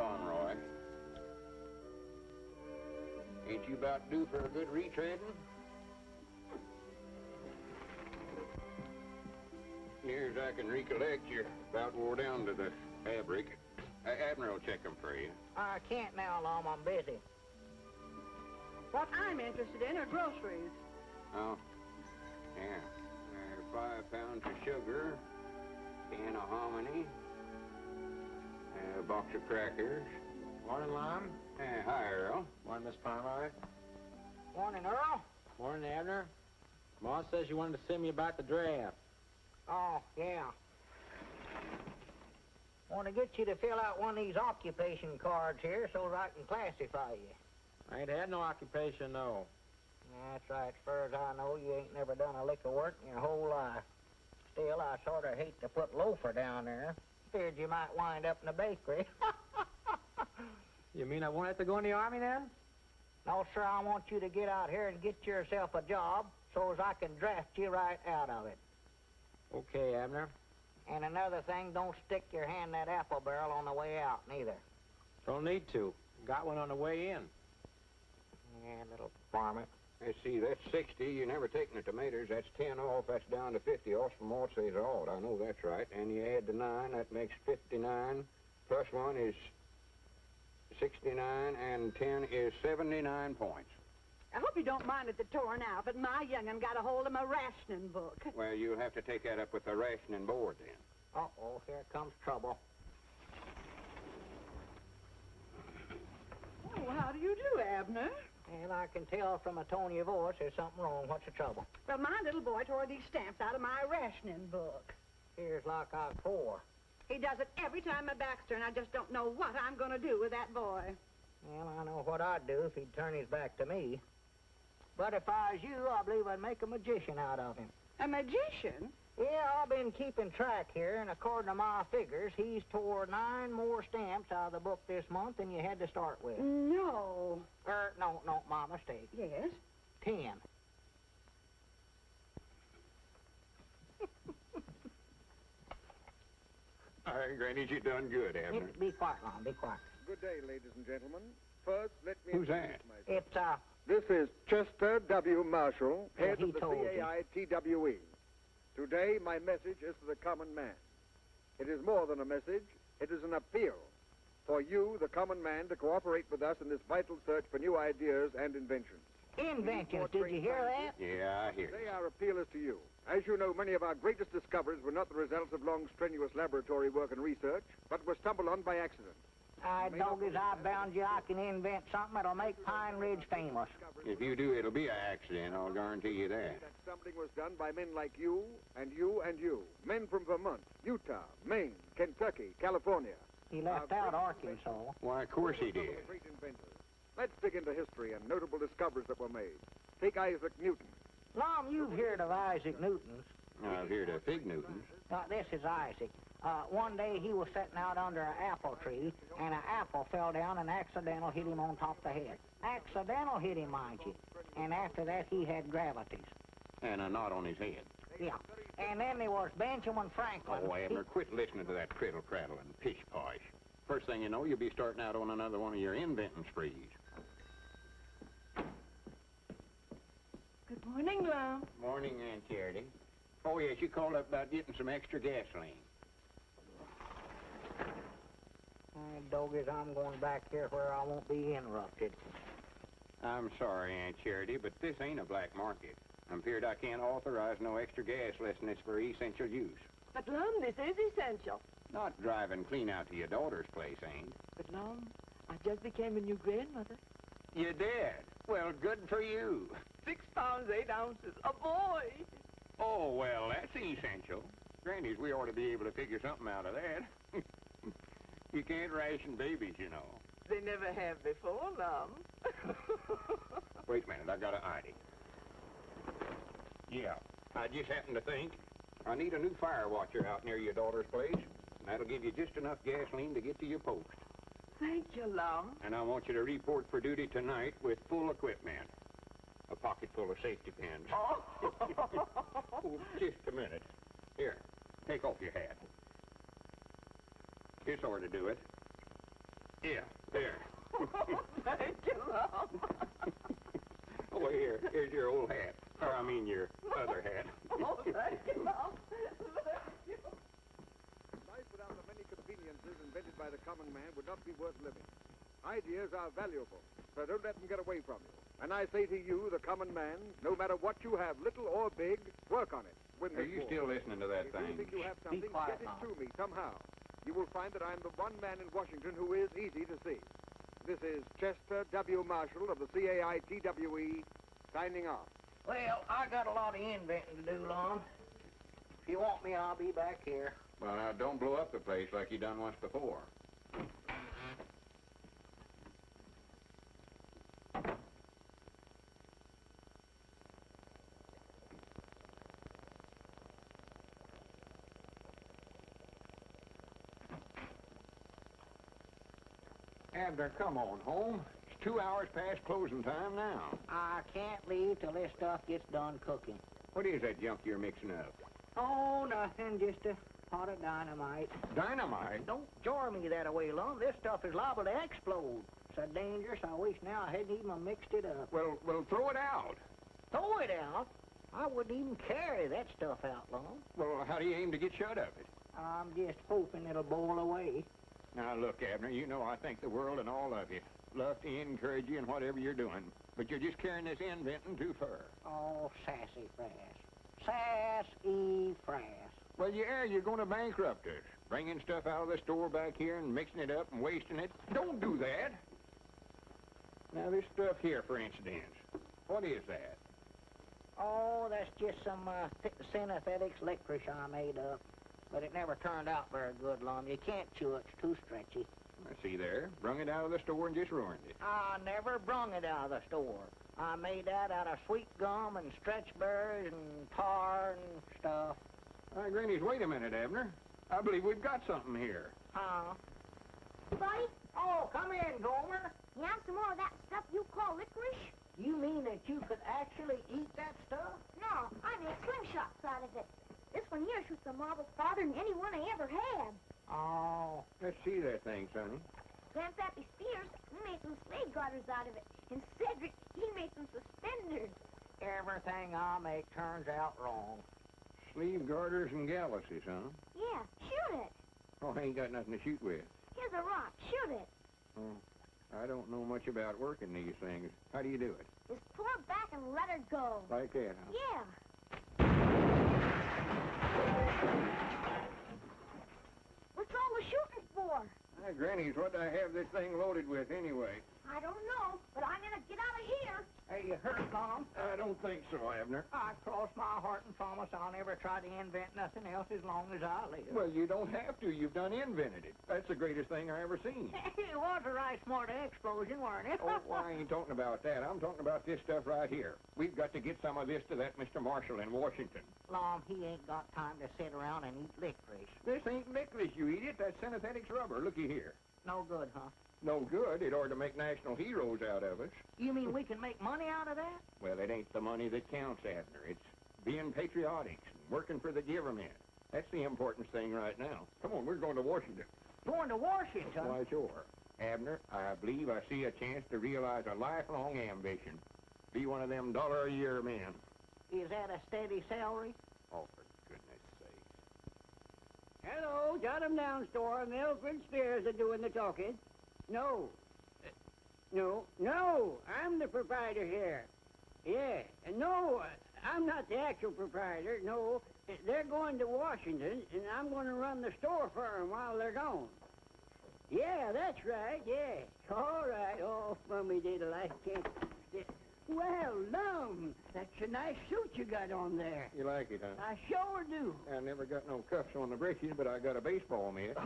on, Roy. Ain't you about due for a good retreading? Near as I can recollect, you're about wore down to the fabric. Admiral will check them for you. I can't now, Lum. I'm busy. What I'm interested in are groceries. Oh, yeah. 5 pounds of sugar, can of hominy, a box of crackers. Morning, Lum. Hi, Earl. Morning, Miss Pomeroy. Morning, Earl. Morning, Abner. Ma says you wanted to see me about the draft. Oh, yeah. Want to get you to fill out one of these occupation cards here so that I can classify you. I ain't had no occupation, no. That's right. As far as I know, you ain't never done a lick of work in your whole life. Still, I sort of hate to put loafer down there. Feared you might wind up in a bakery. You mean I won't have to go in the Army then? No, sir, I want you to get out here and get yourself a job so as I can draft you right out of it. Okay, Abner. And another thing, don't stick your hand in that apple barrel on the way out, neither. Don't need to. Got one on the way in. Yeah, little varmint. Let's see, that's 60. You never taken the tomatoes. That's 10 off. That's down to 50 off from what says odd. I know that's right. And you add the 9, that makes 59. Plus 1 is 69, and 10 is 79 points. I hope you don't mind at the torn out, but my young'un got a hold of my rationing book. Well, you'll have to take that up with the rationing board then. Uh-oh, here comes trouble. Oh, how do you do, Abner? And I can tell from the tone of your voice there's something wrong. What's the trouble? Well, my little boy tore these stamps out of my rationing book. Here's like I 4. He does it every time my back's turned. I just don't know what I'm going to do with that boy. Well, I know what I'd do if he'd turn his back to me. But if I was you, I believe I'd make a magician out of him. A magician? Yeah, I've been keeping track here, and according to my figures, he's tore 9 more stamps out of the book this month than you had to start with. No. No, my mistake. Yes? 10. All right, Granny, you done good, Abner. Be quiet, Lon, be quiet. Good day, ladies and gentlemen. First, let me Who's introduce that? myself. It's, This is Chester W. Marshall, head he of the told you. CAITWE. Today, my message is to the common man. It is more than a message. It is an appeal for you, the common man, to cooperate with us in this vital search for new ideas and inventions. inventions. Did you hear that? Yeah, I hear Today, you. our appeal is to you. As you know, many of our greatest discoveries were not the results of long, strenuous laboratory work and research, but were stumbled on by accident. Doggies, I bound you I can invent something that'll make Pine Ridge famous. If you do, it'll be an accident, I'll guarantee you that. That stumbling was done by men like you, and you, and you. Men from Vermont, Utah, Maine, Kentucky, California. He left out Arkansas. Why, of course he Some of the did. Great inventors. Let's dig into history and notable discoveries that were made. Take Isaac Newton. Lom, you've heard of Isaac Newton's. I've heard of Fig Newtons. This is Isaac. One day he was sitting out under an apple tree, and an apple fell down and accidental hit him on top of the head. Accidental hit him, mind you. And after that, he had gravities. And a knot on his head. Yeah. And then there was Benjamin Franklin. Oh, Abner, quit listening to that criddle prattle and pish-posh. First thing you know, you'll be starting out on another one of your inventing sprees. Good morning, Lum. Morning, Aunt Charity. Oh, yes, you called up about getting some extra gasoline. Doggies, I'm going back here where I won't be interrupted. I'm sorry, Aunt Charity, but this ain't a black market. I'm feared I can't authorize no extra gas less than it's for essential use. But, Lum, this is essential. Not driving clean out to your daughter's place, ain't. But, Lum, I just became a new grandmother. You did? Well, good for you. 6 pounds, 8 ounces. A boy! Oh, well, that's essential. Grannies, we ought to be able to figure something out of that. You can't ration babies, you know. They never have before, Lum. Wait a minute, I got an idea. Yeah, I just happened to think I need a new fire watcher out near your daughter's place. That'll give you just enough gasoline to get to your post. Thank you, Lum. And I want you to report for duty tonight with full equipment. A pocket full of safety pins. Oh. Oh, just a minute. Here, take off your hat. This ought to do it. Yeah, there. Thank you, Lum. Oh, here's your old hat. Or, I mean, your other hat. Oh, thank you, Lum. Life without the many conveniences invented by the common man would not be worth living. Ideas are valuable, so don't let them get away from you. And I say to you, the common man, no matter what you have, little or big, work on it. Win Are this you war. still listening to that If you thing? think you have something, quiet get it now. to me somehow. You will find that I'm the one man in Washington who is easy to see. This is Chester W. Marshall of the CAITWE, signing off. Well, I got a lot of inventing to do, Lum. If you want me, I'll be back here. Well, now, don't blow up the place like you done once before. Abner, come on home. It's 2 hours past closing time now. I can't leave till this stuff gets done cooking. What is that junk you're mixing up? Oh, nothing, just a pot of dynamite. Dynamite? Don't jar me that away, Lum. This stuff is liable to explode. So dangerous, I wish now I hadn't even mixed it up. Well, throw it out. Throw it out? I wouldn't even carry that stuff out, Lum. Well, how do you aim to get shut of it? I'm just hoping it'll boil away. Now, look, Abner, you know I think the world and all of you love to encourage you in whatever you're doing, but you're just carrying this inventing too far. Oh, sassy frass. Sassy frass. Well, yeah, you're going to bankrupt us. Bringing stuff out of the store back here and mixing it up and wasting it. Don't do that. Now, this stuff here, for instance, what is that? Oh, that's just some synthetic licorice I made up. But it never turned out very good, Lum. You can't chew it. It's too stretchy. I see there. Brung it out of the store and just ruined it. I never brung it out of the store. I made that out of sweet gum and stretch berries and tar and stuff. Grannies, wait a minute, Abner. I believe we've got something here. Huh? Buddy, Oh, come in, Gomer. you have some more of that stuff you call licorice? You mean that you could actually eat that stuff? No, I make slingshots out of it. This one here shoots a marble farther than any one I ever had. Oh. Let's see that thing, Sonny. Grandpappy Spears, he made some slave garters out of it. And Cedric, he made some suspenders. Everything I make turns out wrong. Sleeve garters and galluses, huh? Yeah, shoot it. Oh, I ain't got nothing to shoot with. Here's a rock, shoot it. Oh, I don't know much about working these things. How do you do it? Just pull it back and let her go. Like that, huh? Yeah. What's all the shooting for? Grannies, what do I have this thing loaded with anyway? I don't know, but I'm gonna get out of here. Hey, you hurt, Mom? I don't think so, Abner. I cross my heart and promise I'll never try to invent nothing else as long as I live. Well, you don't have to. You've done invented it. That's the greatest thing I ever seen. It was a right smart explosion, weren't it? Oh, well, I ain't talking about that. I'm talking about this stuff right here. We've got to get some of this to that Mr. Marshall in Washington. Lom, he ain't got time to sit around and eat licorice. This ain't licorice, you eat it. That's synthetic rubber. Looky here. No good, huh? No good. It ought to make national heroes out of us. You mean we can make money out of that? Well, it ain't the money that counts, Abner. It's being patriotic and working for the government. That's the important thing right now. Come on, we're going to Washington. Going to Washington? Why, sure. Abner, I believe I see a chance to realize a lifelong ambition. Be one of them dollar-a-year men. Is that a steady salary? Oh, for goodness sake. Hello, jot 'em down, store. Milford Spears are doing the talking. No. No, I'm the proprietor here. Yeah, and no, I'm not the actual proprietor. No, they're going to Washington, and I'm going to run the store for 'em while they're gone. Yeah, that's right, yeah. All right, oh, mummy diddle, I can't... Well, Lum, that's a nice suit you got on there. You like it, huh? I sure do. I never got no cuffs on the breeches, but I got a baseball mitt.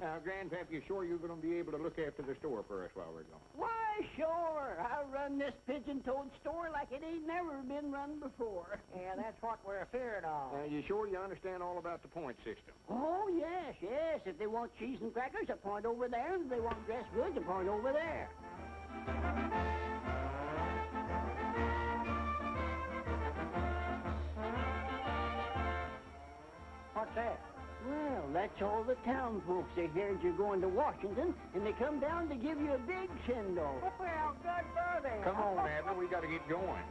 Now, Grandpap, you sure you're going to be able to look after the store for us while we're gone? Why, sure. I'll run this pigeon-toed store like it ain't never been run before. Yeah, that's what we're afeard of. Now, you sure you understand all about the point system? Oh, yes. If they want cheese and crackers, a point over there. And if they want dressed goods, a point over there. What's that? Well, that's all the town folks. They heard you're going to Washington, and they come down to give you a big send-off. Well, good for them. Come on, Abner, we got to get going.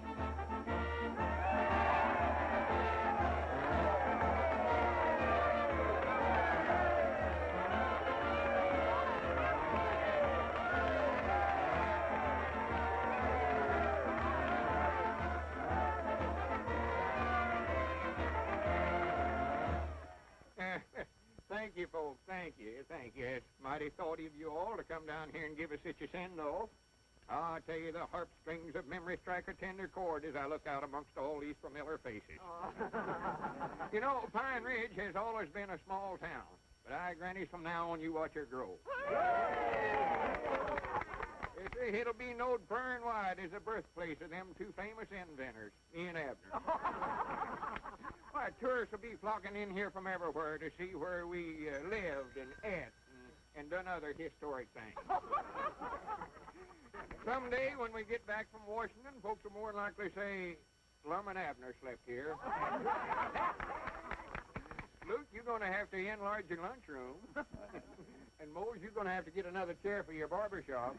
Thank you, folks. Thank you. It's mighty thoughtful of you all to come down here and give us such a send-off. I tell you, the harp strings of memory strike a tender chord as I look out amongst all these familiar faces. You know, Pine Ridge has always been a small town, but I grant you from now on you watch her grow. It'll be knowed far and wide as the birthplace of them two famous inventors, me and Abner. Why, tourists will be flocking in here from everywhere to see where we lived and ate and done other historic things. Someday, when we get back from Washington, folks will more likely say, Lum and Abner slept here. Luke, you're going to have to enlarge your lunchroom. And Mose, you're going to have to get another chair for your barber shop.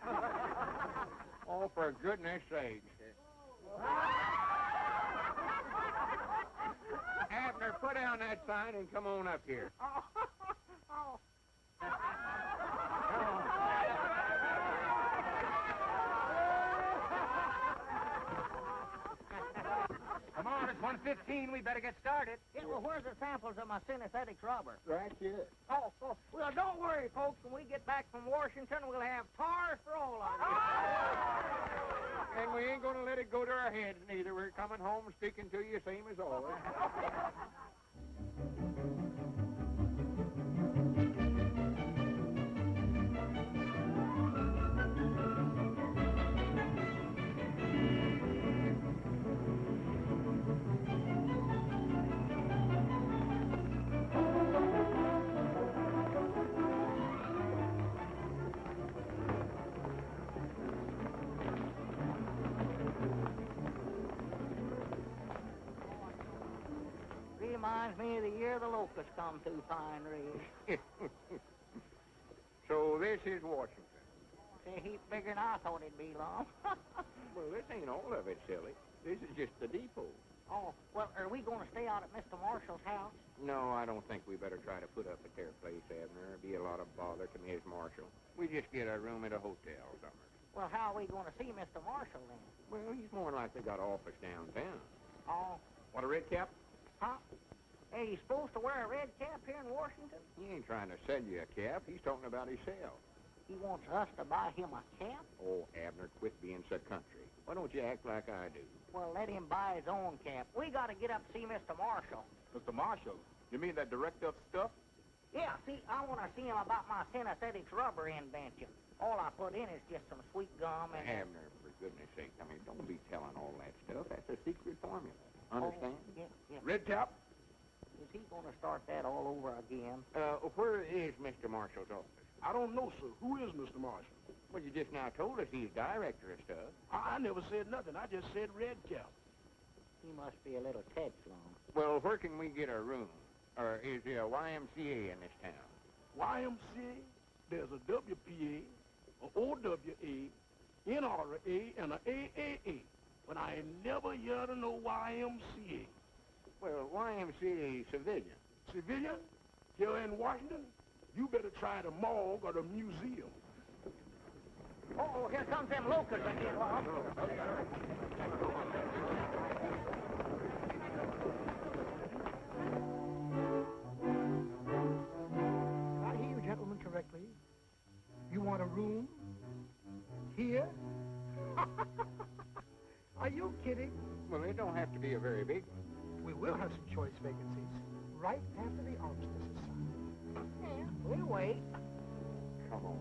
Oh, for goodness sake. Abner, put down that sign and come on up here. Come on, it's 1:15. We better get started. Yeah, well, where's the samples of my synesthetic rubber? Right here. Oh, well, don't worry, folks. When we get back from Washington, we'll have tars for all of you. And we ain't going to let it go to our heads, neither. We're coming home speaking to you same as always. Reminds me of the year the locusts come through Pine Ridge. So this is Washington. It's a heap bigger than I thought it'd be, Lum. Well, this ain't all of it, silly. This is just the depot. Oh, well, are we going to stay out at Mr. Marshall's house? No, I don't think we better try to put up at their place, Abner. It'd be a lot of bother to Ms. Marshall. We just get a room at a hotel somewhere. Well, how are we going to see Mr. Marshall then? Well, he's more than likely got an office downtown. Oh, Want a red cap? huh? Hey, he's supposed to wear a red cap here in Washington? He ain't trying to sell you a cap. He's talking about himself. He wants us to buy him a cap? Oh, Abner, quit being so country. Why don't you act like I do? Well, let him buy his own cap. We got to get up to see Mr. Marshall. Mr. Marshall? You mean that director of stuff? Yeah, see, I want to see him about my synesthetics rubber invention. All I put in is just some sweet gum and... Abner, for goodness sake, I mean, don't be telling all that stuff. That's a secret formula. Understand? Oh, yeah. Red cap? Is he going to start that all over again? Where is Mr. Marshall's office? I don't know, sir. Who is Mr. Marshall? Well, you just now told us he's director of stuff. I never said nothing. I just said red cap. He must be a little touch long. Well, where can we get a room? Or is there a YMCA in this town? YMCA? There's a WPA, a OWA, NRA, and a AAA. But I ain't never heard of no YMCA. Well, YMCA civilian. Civilian? Here in Washington? You better try the morgue or the museum. Oh, here comes them locusts again, Lum. Did I hear you gentlemen correctly? You want a room? Here? Are you kidding? Well, it don't have to be a very big one. We will have some choice vacancies right after the armistice is signed. Yeah, we'll wait. Come on.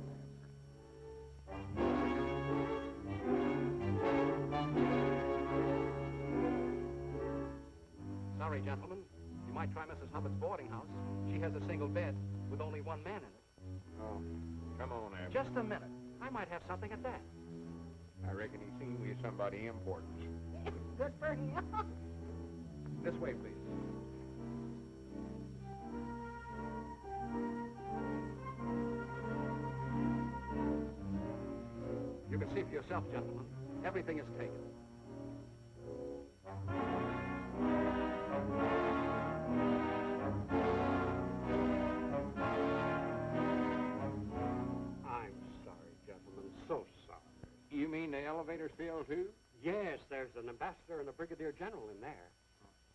Sorry, gentlemen. You might try Mrs. Hubbard's boarding house. She has a single bed with only one man in it. Oh, come on, Abner. Just a minute. I might have something at that. I reckon he's seen we somebody important. Good for him. This way, please. for yourself, gentlemen. Everything is taken. I'm sorry, gentlemen, so sorry. You mean the elevator's filled, too? Yes, there's an ambassador and a brigadier general in there.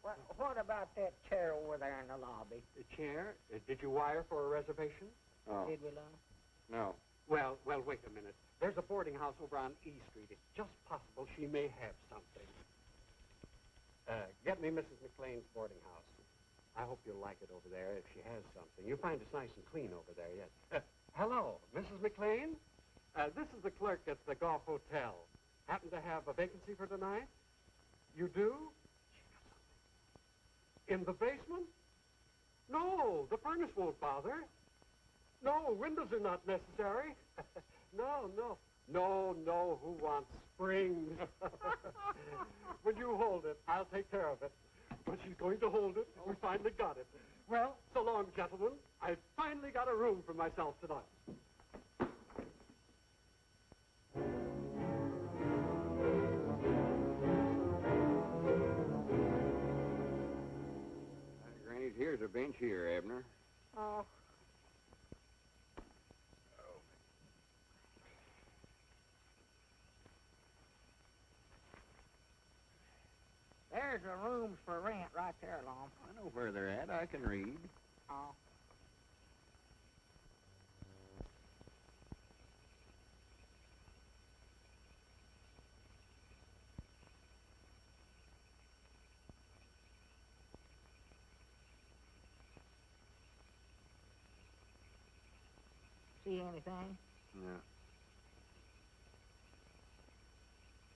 Well, what about that chair over there in the lobby? The chair? Did you wire for a reservation? Oh. Did we, Lon? No. Well, wait a minute. There's a boarding house over on E Street. It's just possible she may have something. Get me Mrs. McLean's boarding house. I hope you'll like it over there if she has something. You'll find it's nice and clean over there, yes. Hello, Mrs. McLean? This is the clerk at the Golf Hotel. Happen to have a vacancy for tonight? You do? In the basement? No, the furnace won't bother. No, windows are not necessary. No, who wants springs? Will you hold it? I'll take care of it. But she's going to hold it. We finally got it. Well, so long, gentlemen. I finally got a room for myself tonight. Granny, here's a bench here, Abner. Oh. There's the rooms for rent right there, Lon. I know where they're at. I can read. Oh. See anything? No.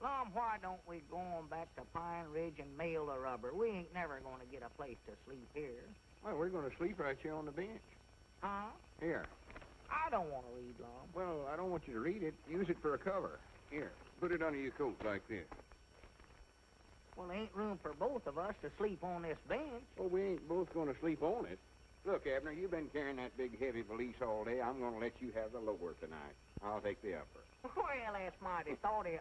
Lon, why don't we go on back to Pine Ridge and mail the rubber? We ain't never going to get a place to sleep here. Well, we're going to sleep right here on the bench. Huh? Here. I don't want to read, Lon. Well, I don't want you to read it. Use it for a cover. Here. Put it under your coat like this. Well, there ain't room for both of us to sleep on this bench. Well, we ain't both going to sleep on it. Look, Abner, you've been carrying that big, heavy valise all day. I'm going to let you have the lower tonight. I'll take the upper. Well, that's mighty thought of.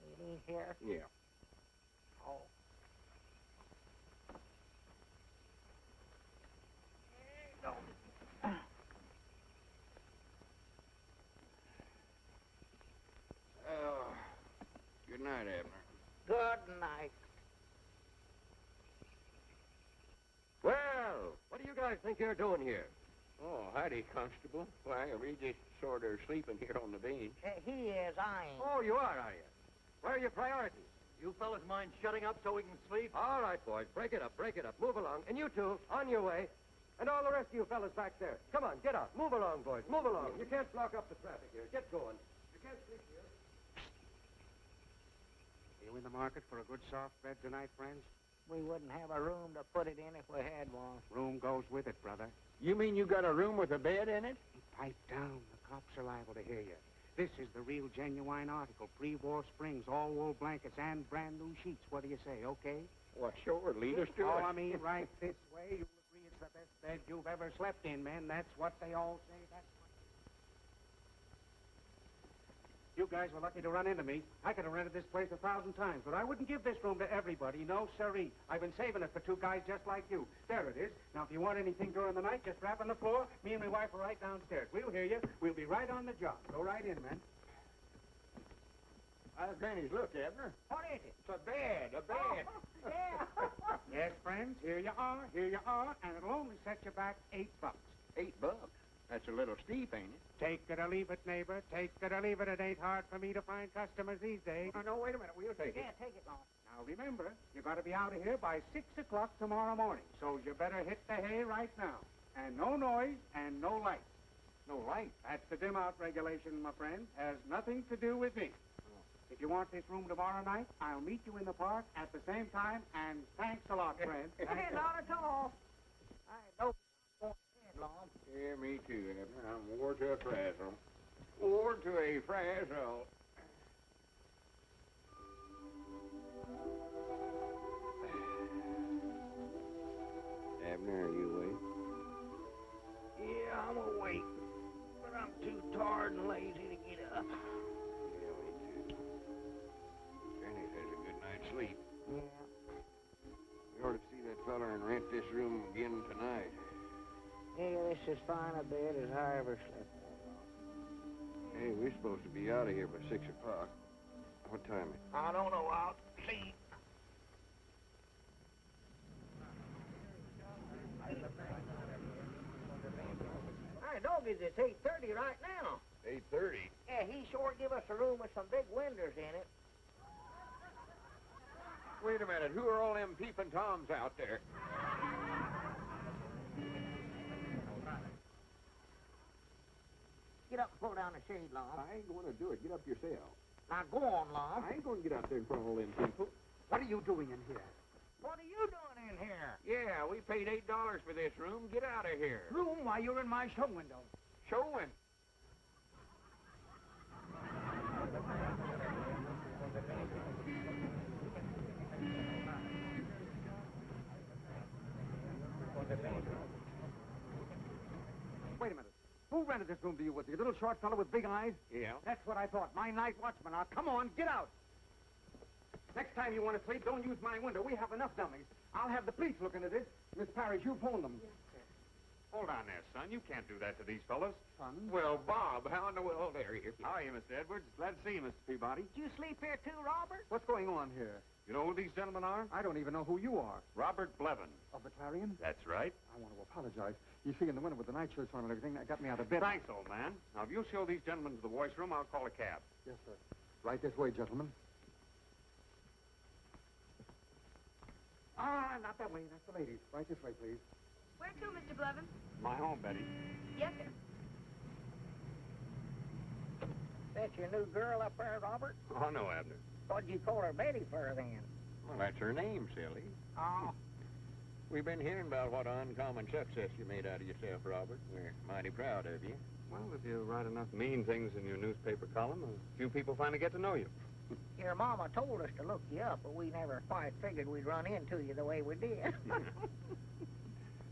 It ain't here? Yeah. Oh. There you go. Oh, good night, Abner. Good night. Well, what do you guys think you're doing here? Oh, howdy, Constable. Why, we just sort of sleeping here on the bench. He is. I ain't. Oh, you are you? Where are your priorities? You fellas mind shutting up so we can sleep? All right, boys, break it up. Move along. And you two, on your way. And all the rest of you fellas back there. Come on, get up. Move along, boys. Move along. You can't block up the traffic here. Get going. You can't sleep here. You in the market for a good soft bed tonight, friends? We wouldn't have a room to put it in if we had one. Room goes with it, brother. You mean you got a room with a bed in it? Pipe down. The cops are liable to hear you. This is the real genuine article. Pre-war springs, all wool blankets, and brand new sheets. What do you say, okay? Well, sure. Lead us to it. Oh, I mean, right this way. You'll agree it's the best bed you've ever slept in, men. That's what they all say. That's what... You guys were lucky to run into me. I could have rented this place 1,000 times, but I wouldn't give this room to everybody. No, sirree. I've been saving it for two guys just like you. There it is. Now, if you want anything during the night, just rap on the floor. Me and my wife are right downstairs. We'll hear you. We'll be right on the job. Go right in, man. Granny's, look, Abner. What is it? It's a bed. Oh, yeah. Yes, friends, here you are, and it'll only set you back $8. $8? That's a little steep, ain't it? Take it or leave it, neighbor. Take it or leave it. It ain't hard for me to find customers these days. Oh, no, wait a minute. We'll take it. Yeah, take it, Lon. Now, remember, you got to be out of here by 6 o'clock tomorrow morning, so you better hit the hay right now. And no noise and no light. No light? That's the dim-out regulation, my friend. Has nothing to do with me. If you want this room tomorrow night, I'll meet you in the park at the same time, and thanks a lot, friend. Hey, not at all. I don't want to Lon. Yeah, me too, Abner. I'm wore to a frazzle. Wore to a frazzle. Abner, are you awake? Yeah, I'm awake, but I'm too tired and lazy to get up. Yeah, sleep. Yeah. We ought to see that fella and rent this room again tonight. Yeah, this is fine a bed as I ever slept. Hey, we're supposed to be out of here by 6 o'clock. What time is it? I don't know. I'll see. Hey, doggies, it's 8:30 right now. 8:30. Yeah, he sure give us a room with some big windows in it. Wait a minute. Who are all them peeping toms out there? Get up and pull down the shade, Long. I ain't going to do it. Get up yourself. Now, go on, Long. I ain't going to get out there in front of all them people. What are you doing in here? What are you doing in here? Yeah, we paid $8 for this room. Get out of here. Room while you're in my show window. Showing. Wait a minute. Who rented this room to you? Was he a little short fellow with big eyes? Yeah. That's what I thought. My night watchman. Now, come on, get out. Next time you want to sleep, don't use my window. We have enough dummies. I'll have the police look into this. Miss Parrish, you phone them. Hold on there, son. You can't do that to these fellows. Son? Well, Bob, how in the world are you? How are you, Mr. Edwards? Glad to see you, Mr. Peabody. Did you sleep here too, Robert? What's going on here? You know who these gentlemen are? I don't even know who you are. Robert Blevin. Of the Clarion? That's right. I want to apologize. You see, in the winter with the night shirts on and everything, that got me out of bed. Thanks, old man. Now, if you'll show these gentlemen to the voice room, I'll call a cab. Yes, sir. Right this way, gentlemen. Ah, not that way. That's the ladies. Right this way, please. Where to, Mr. Blevin? My home, Betty. Yes, sir. That's your new girl up there, Robert? Oh, no, Abner. What'd you call her Betty for, then? Well, that's her name, silly. Oh. We've been hearing about what uncommon success you made out of yourself, Robert. We're mighty proud of you. Well, if you write enough mean things in your newspaper column, a few people finally get to know you. Your mama told us to look you up, but we never quite figured we'd run into you the way we did.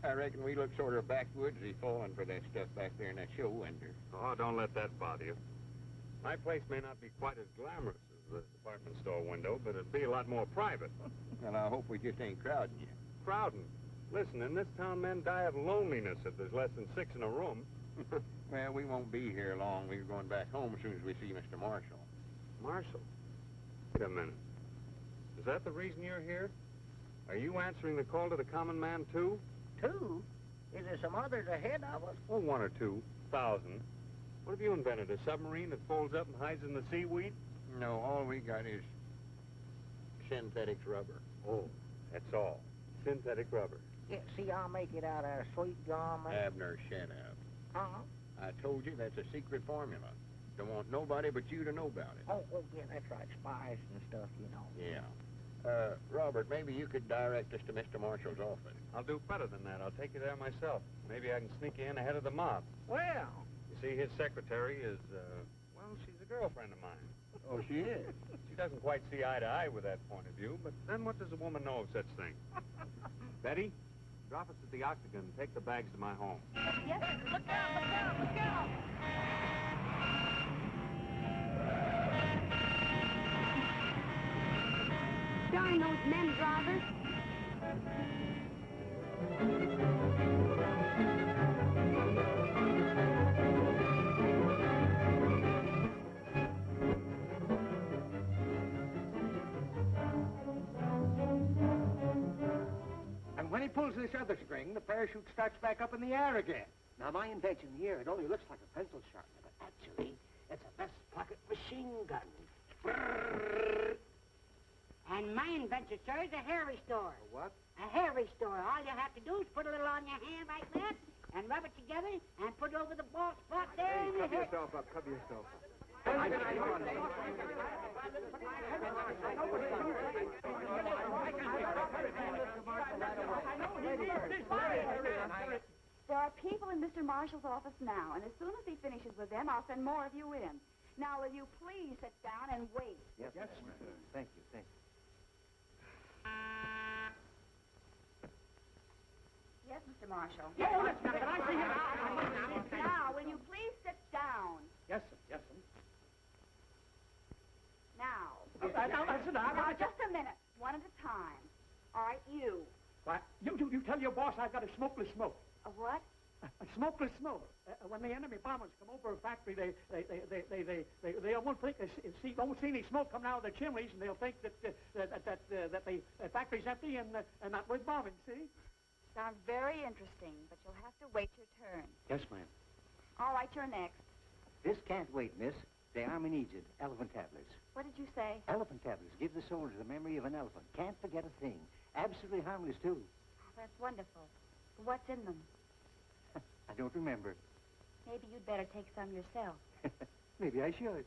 I reckon we look sort of backwoodsy falling for that stuff back there in that show window. Oh, don't let that bother you. My place may not be quite as glamorous as the department store window, but it'd be a lot more private. Well, I hope we just ain't crowding you. Crowding. Listen, in this town, men die of loneliness if there's less than 6 in a room. Well, we won't be here long. We're going back home as soon as we see Mr. Marshall. Marshall? Wait a minute. Is that the reason you're here? Are you answering the call to the common man, too? Two? Is there some others ahead of us? Oh, 1 or 2,000. What have you invented, a submarine that folds up and hides in the seaweed? No, all we got is synthetic rubber. Oh, that's all. Synthetic rubber. Yeah, see, I'll make it out of sweet gum. Abner, shut up. Uh-huh. I told you that's a secret formula. Don't want nobody but you to know about it. Oh, yeah, that's right. Spies and stuff, you know. Yeah. Robert, maybe you could direct us to Mr. Marshall's office. I'll do better than that. I'll take you there myself. Maybe I can sneak you in ahead of the mob. Well. You see, his secretary is, well, she's a girlfriend of mine. Oh, she is? She doesn't quite see eye to eye with that point of view, but then what does a woman know of such things? Betty, drop us at the Octagon and take the bags to my home. Yes, sir. Look out, look out, look out! Darn those men drivers. And when he pulls this other string, the parachute starts back up in the air again. Now, my invention here, it only looks like a pencil sharpener, but actually, it's a best pocket machine gun. And my invention, sir, is a hair restorer. A what? A hair restorer. All you have to do is put a little on your hand like that, and rub it together, and put it over the bald spot there. Hey, and the cover hair... yourself up, cover yourself up. There are people in Mr. Marshall's office now, and as soon as he finishes with them, I'll send more of you in. Now, will you please sit down and wait? Yes, yes, thank you, thank you. Yes, Mr. Marshall. Oh, that's nothing. I see him. Now, will you please sit down? Yes, sir, yes, sir. Now. Now, listen, Now, just a minute. one at a time. All right, you. Why, you tell your boss I've got a smokeless smoke. A what? A smokeless smoke. When the enemy bombers come over a factory, they won't think won't see any smoke coming out of the chimneys, and they'll think that the factory's empty and not worth bombing. See? Sounds very interesting, but you'll have to wait your turn. Yes, ma'am. All right, you're next. This can't wait, miss. The army needs it. Elephant tablets. What did you say? Elephant tablets. Give the soldier the memory of an elephant. Can't forget a thing. Absolutely harmless, too. Oh, that's wonderful. What's in them? I don't remember. Maybe you'd better take some yourself. Maybe I should.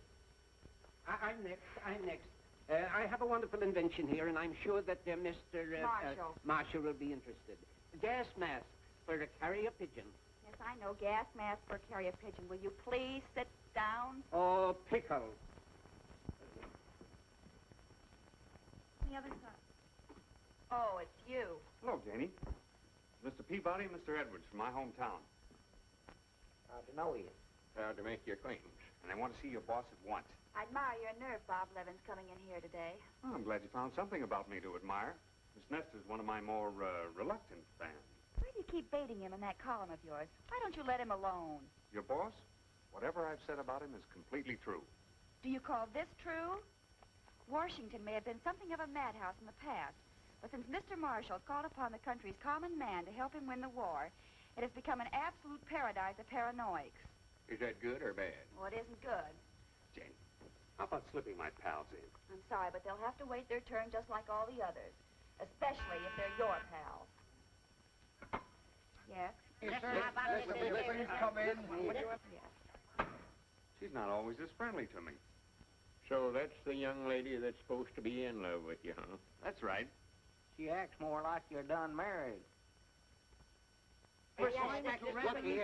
I'm next. I have a wonderful invention here, and I'm sure that Mr. Marshall will be interested. Gas mask for a carrier pigeon. Yes, I know. Gas mask for a carrier pigeon. Will you please sit down? Oh, pickle. The other side. Oh, it's you. Hello, Janie. Mr. Peabody and Mr. Edwards from my hometown. Proud to know you. Proud to make your acquaintance. And I want to see your boss at once. I admire your nerve, Bob Levin's coming in here today. Oh, I'm glad you found something about me to admire. Miss Nestor's one of my more reluctant fans. Why do you keep baiting him in that column of yours? Why don't you let him alone? Your boss? Whatever I've said about him is completely true. Do you call this true? Washington may have been something of a madhouse in the past, but since Mr. Marshall called upon the country's common man to help him win the war, it has become an absolute paradise of paranoics. Is that good or bad? Well, it isn't good. Janie, how about slipping my pals in? I'm sorry, but they'll have to wait their turn just like all the others, especially if they're your pals. Yes? Yes, sir. Please come in. Yes. She's not always this friendly to me. So that's the young lady that's supposed to be in love with you, huh? That's right. She acts more like you're done married. Look here, you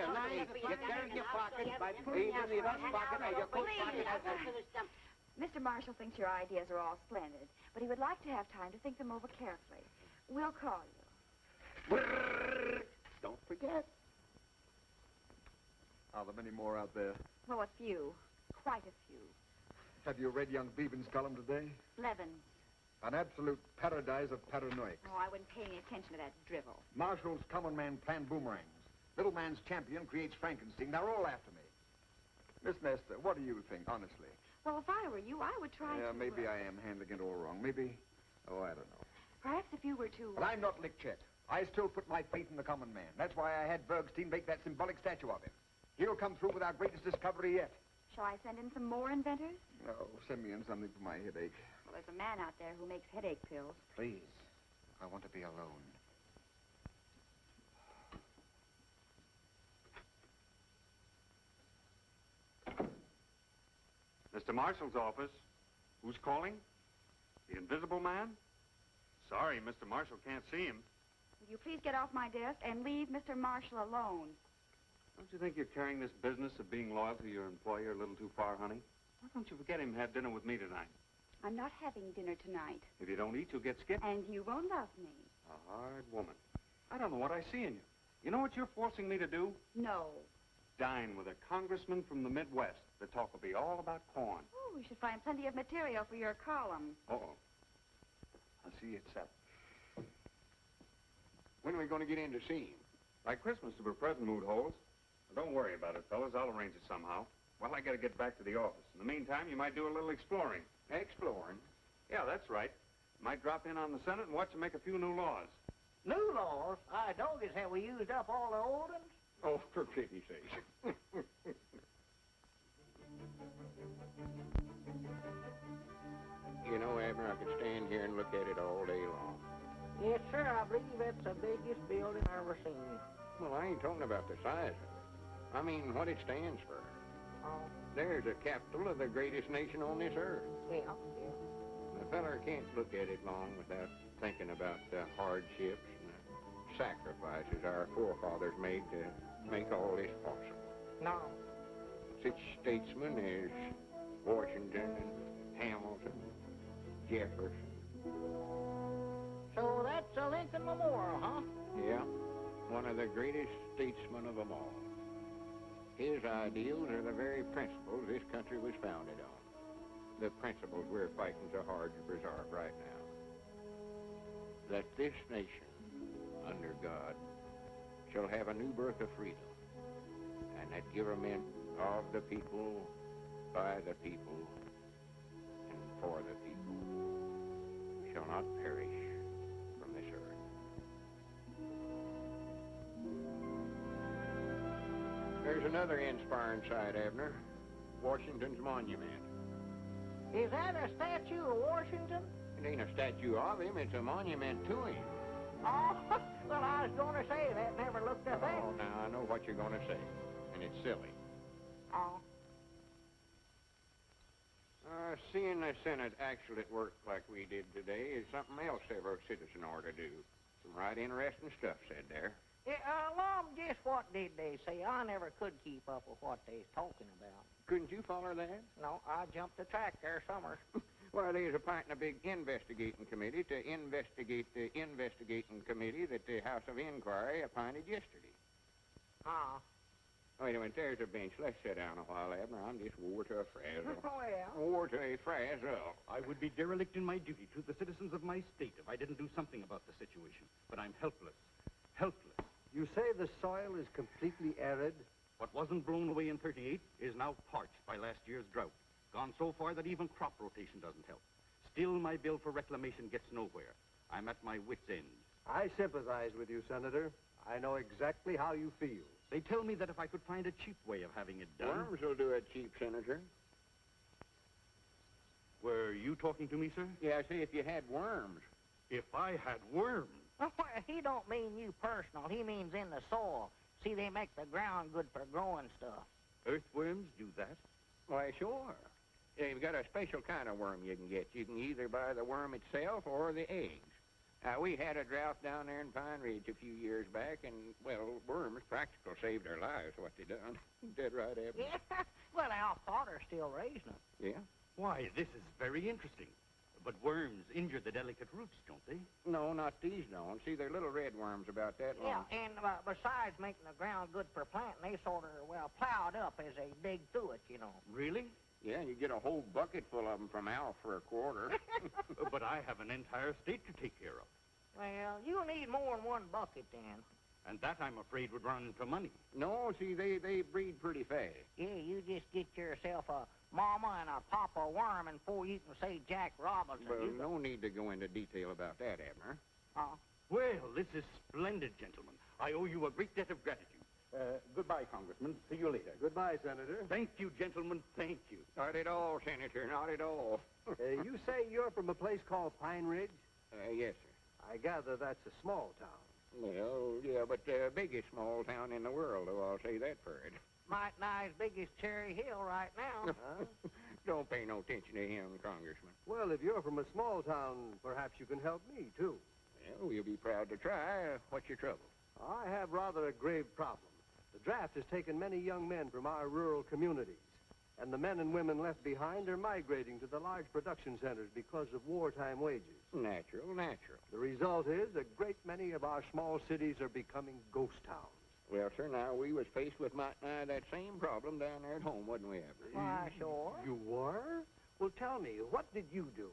carry your pocket by putting it in the left pocket or your coat pocket. Mr. Marshall thinks your ideas are all splendid, but he would like to have time to think them over carefully. We'll call you. Don't forget. Are there many more out there? Well, a few. Quite a few. Have you read young Beevan's column today? Levins. An absolute paradise of paranoics. Oh, I wouldn't pay any attention to that drivel. Marshall's common man planned boomerangs. Little man's champion creates Frankenstein. They're all after me. Miss Nestor, what do you think, honestly? Well, if I were you, I would try to... maybe I am handling it all wrong. Maybe... Oh, I don't know. Perhaps if you were to... But I'm not Lickchet. I still put my faith in the common man. That's why I had Bergstein make that symbolic statue of him. He'll come through with our greatest discovery yet. Shall I send in some more inventors? No, send me in something for my headache. Well, there's a man out there who makes headache pills. Please. I want to be alone. Mr. Marshall's office. Who's calling? The Invisible Man? Sorry, Mr. Marshall can't see him. Will you please get off my desk and leave Mr. Marshall alone? Don't you think you're carrying this business of being loyal to your employer a little too far, honey? Why don't you forget him and have dinner with me tonight? I'm not having dinner tonight. If you don't eat, you'll get skipped. And you won't love me. A hard woman. I don't know what I see in you. You know what you're forcing me to do? No. Dine with a congressman from the Midwest. The talk will be all about corn. Oh, we should find plenty of material for your column. Uh-oh. I'll see you at 7. When are we going to get in to see him? By Christmas, if we're present mood holds. Well, don't worry about it, fellas. I'll arrange it somehow. Well, I got to get back to the office. In the meantime, you might do a little exploring. Exploring? Yeah, that's right. Might drop in on the Senate and watch them make a few new laws. New laws? Doggies, have we used up all the old ones? Oh, for pity's sake. You know, Abner, I could stand here and look at it all day long. Yes, sir. I believe it's the biggest building I've ever seen. Well, I ain't talking about the size of it. I mean, what it stands for. Oh. There's a capital of the greatest nation on this earth. Yeah. A feller can't look at it long without thinking about the hardships and the sacrifices our forefathers made to make all this possible. No. Such statesmen as Washington and Hamilton, Jefferson. So that's a Lincoln Memorial, huh? Yeah, one of the greatest statesmen of them all. His ideals are the very principles this country was founded on. The principles we're fighting so hard to preserve right now. that this nation, under God, shall have a new birth of freedom, and that government of the people, by the people, and for the people, shall not perish from this earth. There's another inspiring sight, Abner. Washington's monument. Is that a statue of Washington? It ain't a statue of him, it's a monument to him. Oh, well, I was going to say that. Never looked at that. Oh, now I know what you're going to say, and it's silly. Oh. Seeing the Senate actually at work like we did today is something else every citizen ought to do. Some right interesting stuff said there. Yeah, Lom, just what did they say? I never could keep up with what they was talking about. Couldn't you follow that? No, I jumped the track there summers. Well, there's appointing a big investigating committee to investigate the investigating committee that the House of Inquiry appointed yesterday. Ah. Wait a minute, there's a bench. Let's sit down a while, Abner. I'm just wore to a frazzle. Well. Wore to a frazzle. I would be derelict in my duty to the citizens of my state if I didn't do something about the situation. But I'm helpless. Helpless. You say the soil is completely arid? What wasn't blown away in 38 is now parched by last year's drought. Gone so far that even crop rotation doesn't help. Still, my bill for reclamation gets nowhere. I'm at my wit's end. I sympathize with you, Senator. I know exactly how you feel. They tell me that if I could find a cheap way of having it done... Worms will do it cheap, Senator. Were you talking to me, sir? Yeah, I say if you had worms. If I had worms? Well, he don't mean you personal. He means in the soil. See, they make the ground good for growing stuff. Earthworms do that? Why, sure. Yeah, you've got a special kind of worm you can get. You can either buy the worm itself or the eggs. We had a drought down there in Pine Ridge a few years back, and, well, worms practical saved our lives, what they done. Dead right, Abner. Yeah, well, Al Potter's still raising them. Yeah? Why, this is very interesting. But worms injure the delicate roots, don't they? No, not these don't. See, they're little red worms about that long. Yeah, and besides making the ground good for planting, they sort of, well, plowed up as they dig through it, you know. Really? Yeah, you get a whole bucket full of them from Al for a quarter. But I have an entire state to take care of. Well, you'll need more than one bucket, then. And that, I'm afraid, would run into money. No, see, they breed pretty fast. Yeah, you just get yourself a mama and a papa worm, and before you can say Jack Robinson... Well, no need to go into detail about that, Abner. Well, this is splendid, gentlemen. I owe you a great debt of gratitude. Goodbye, Congressman. See you later. Goodbye, Senator. Thank you, gentlemen. Thank you. Not at all, Senator. Not at all. You say you're from a place called Pine Ridge? Yes, sir. I gather that's a small town. Well, yeah, but the biggest small town in the world, though, I'll say that for it. Might nigh as big as Cherry Hill right now. Don't pay no attention to him, Congressman. Well, if you're from a small town, perhaps you can help me, too. Well, we'll be proud to try. What's your trouble? I have rather a grave problem. The draft has taken many young men from our rural communities, and the men and women left behind are migrating to the large production centers because of wartime wages. Natural. The result is a great many of our small cities are becoming ghost towns. Well, sir, now, we was faced with that same problem down there at home, wasn't we, Abner? Why, sure. You were? Well, tell me, what did you do?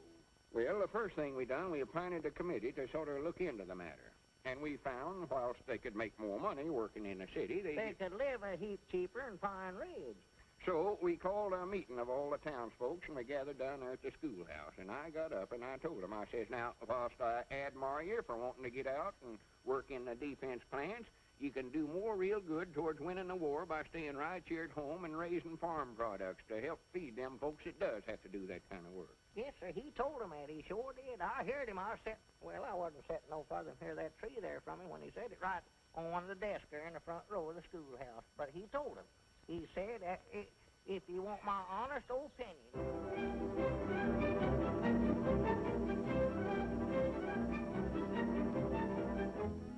Well, the first thing we done, we appointed a committee to sort of look into the matter. And we found, whilst they could make more money working in the city, they could live a heap cheaper in Pine Ridge. So we called a meeting of all the townsfolk, and we gathered down there at the schoolhouse. And I got up and I told them, I says, now, whilst I admire you for wanting to get out and work in the defense plants, you can do more real good towards winning the war by staying right here at home and raising farm products to help feed them folks that does have to do that kind of work. Yes, sir, he told him that. He sure did. I heard him. I wasn't sitting no farther than here that tree there from him when he said it right on one of the desks there in the front row of the schoolhouse. But he told him. He said, if you want my honest opinion...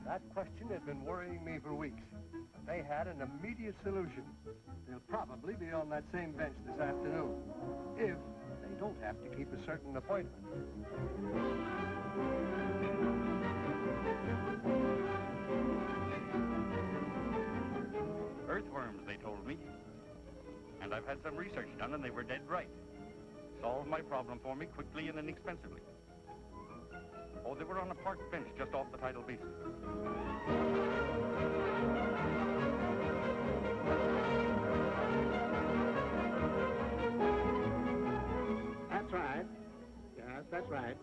That question has been worrying me for weeks. But they had an immediate solution. They'll probably be on that same bench this afternoon, if they don't have to keep a certain appointment. Earthworms, they told me. And I've had some research done, and they were dead right. Solved my problem for me quickly and inexpensively. Oh, they were on a park bench just off the tidal basin. That's right. Yes, that's right.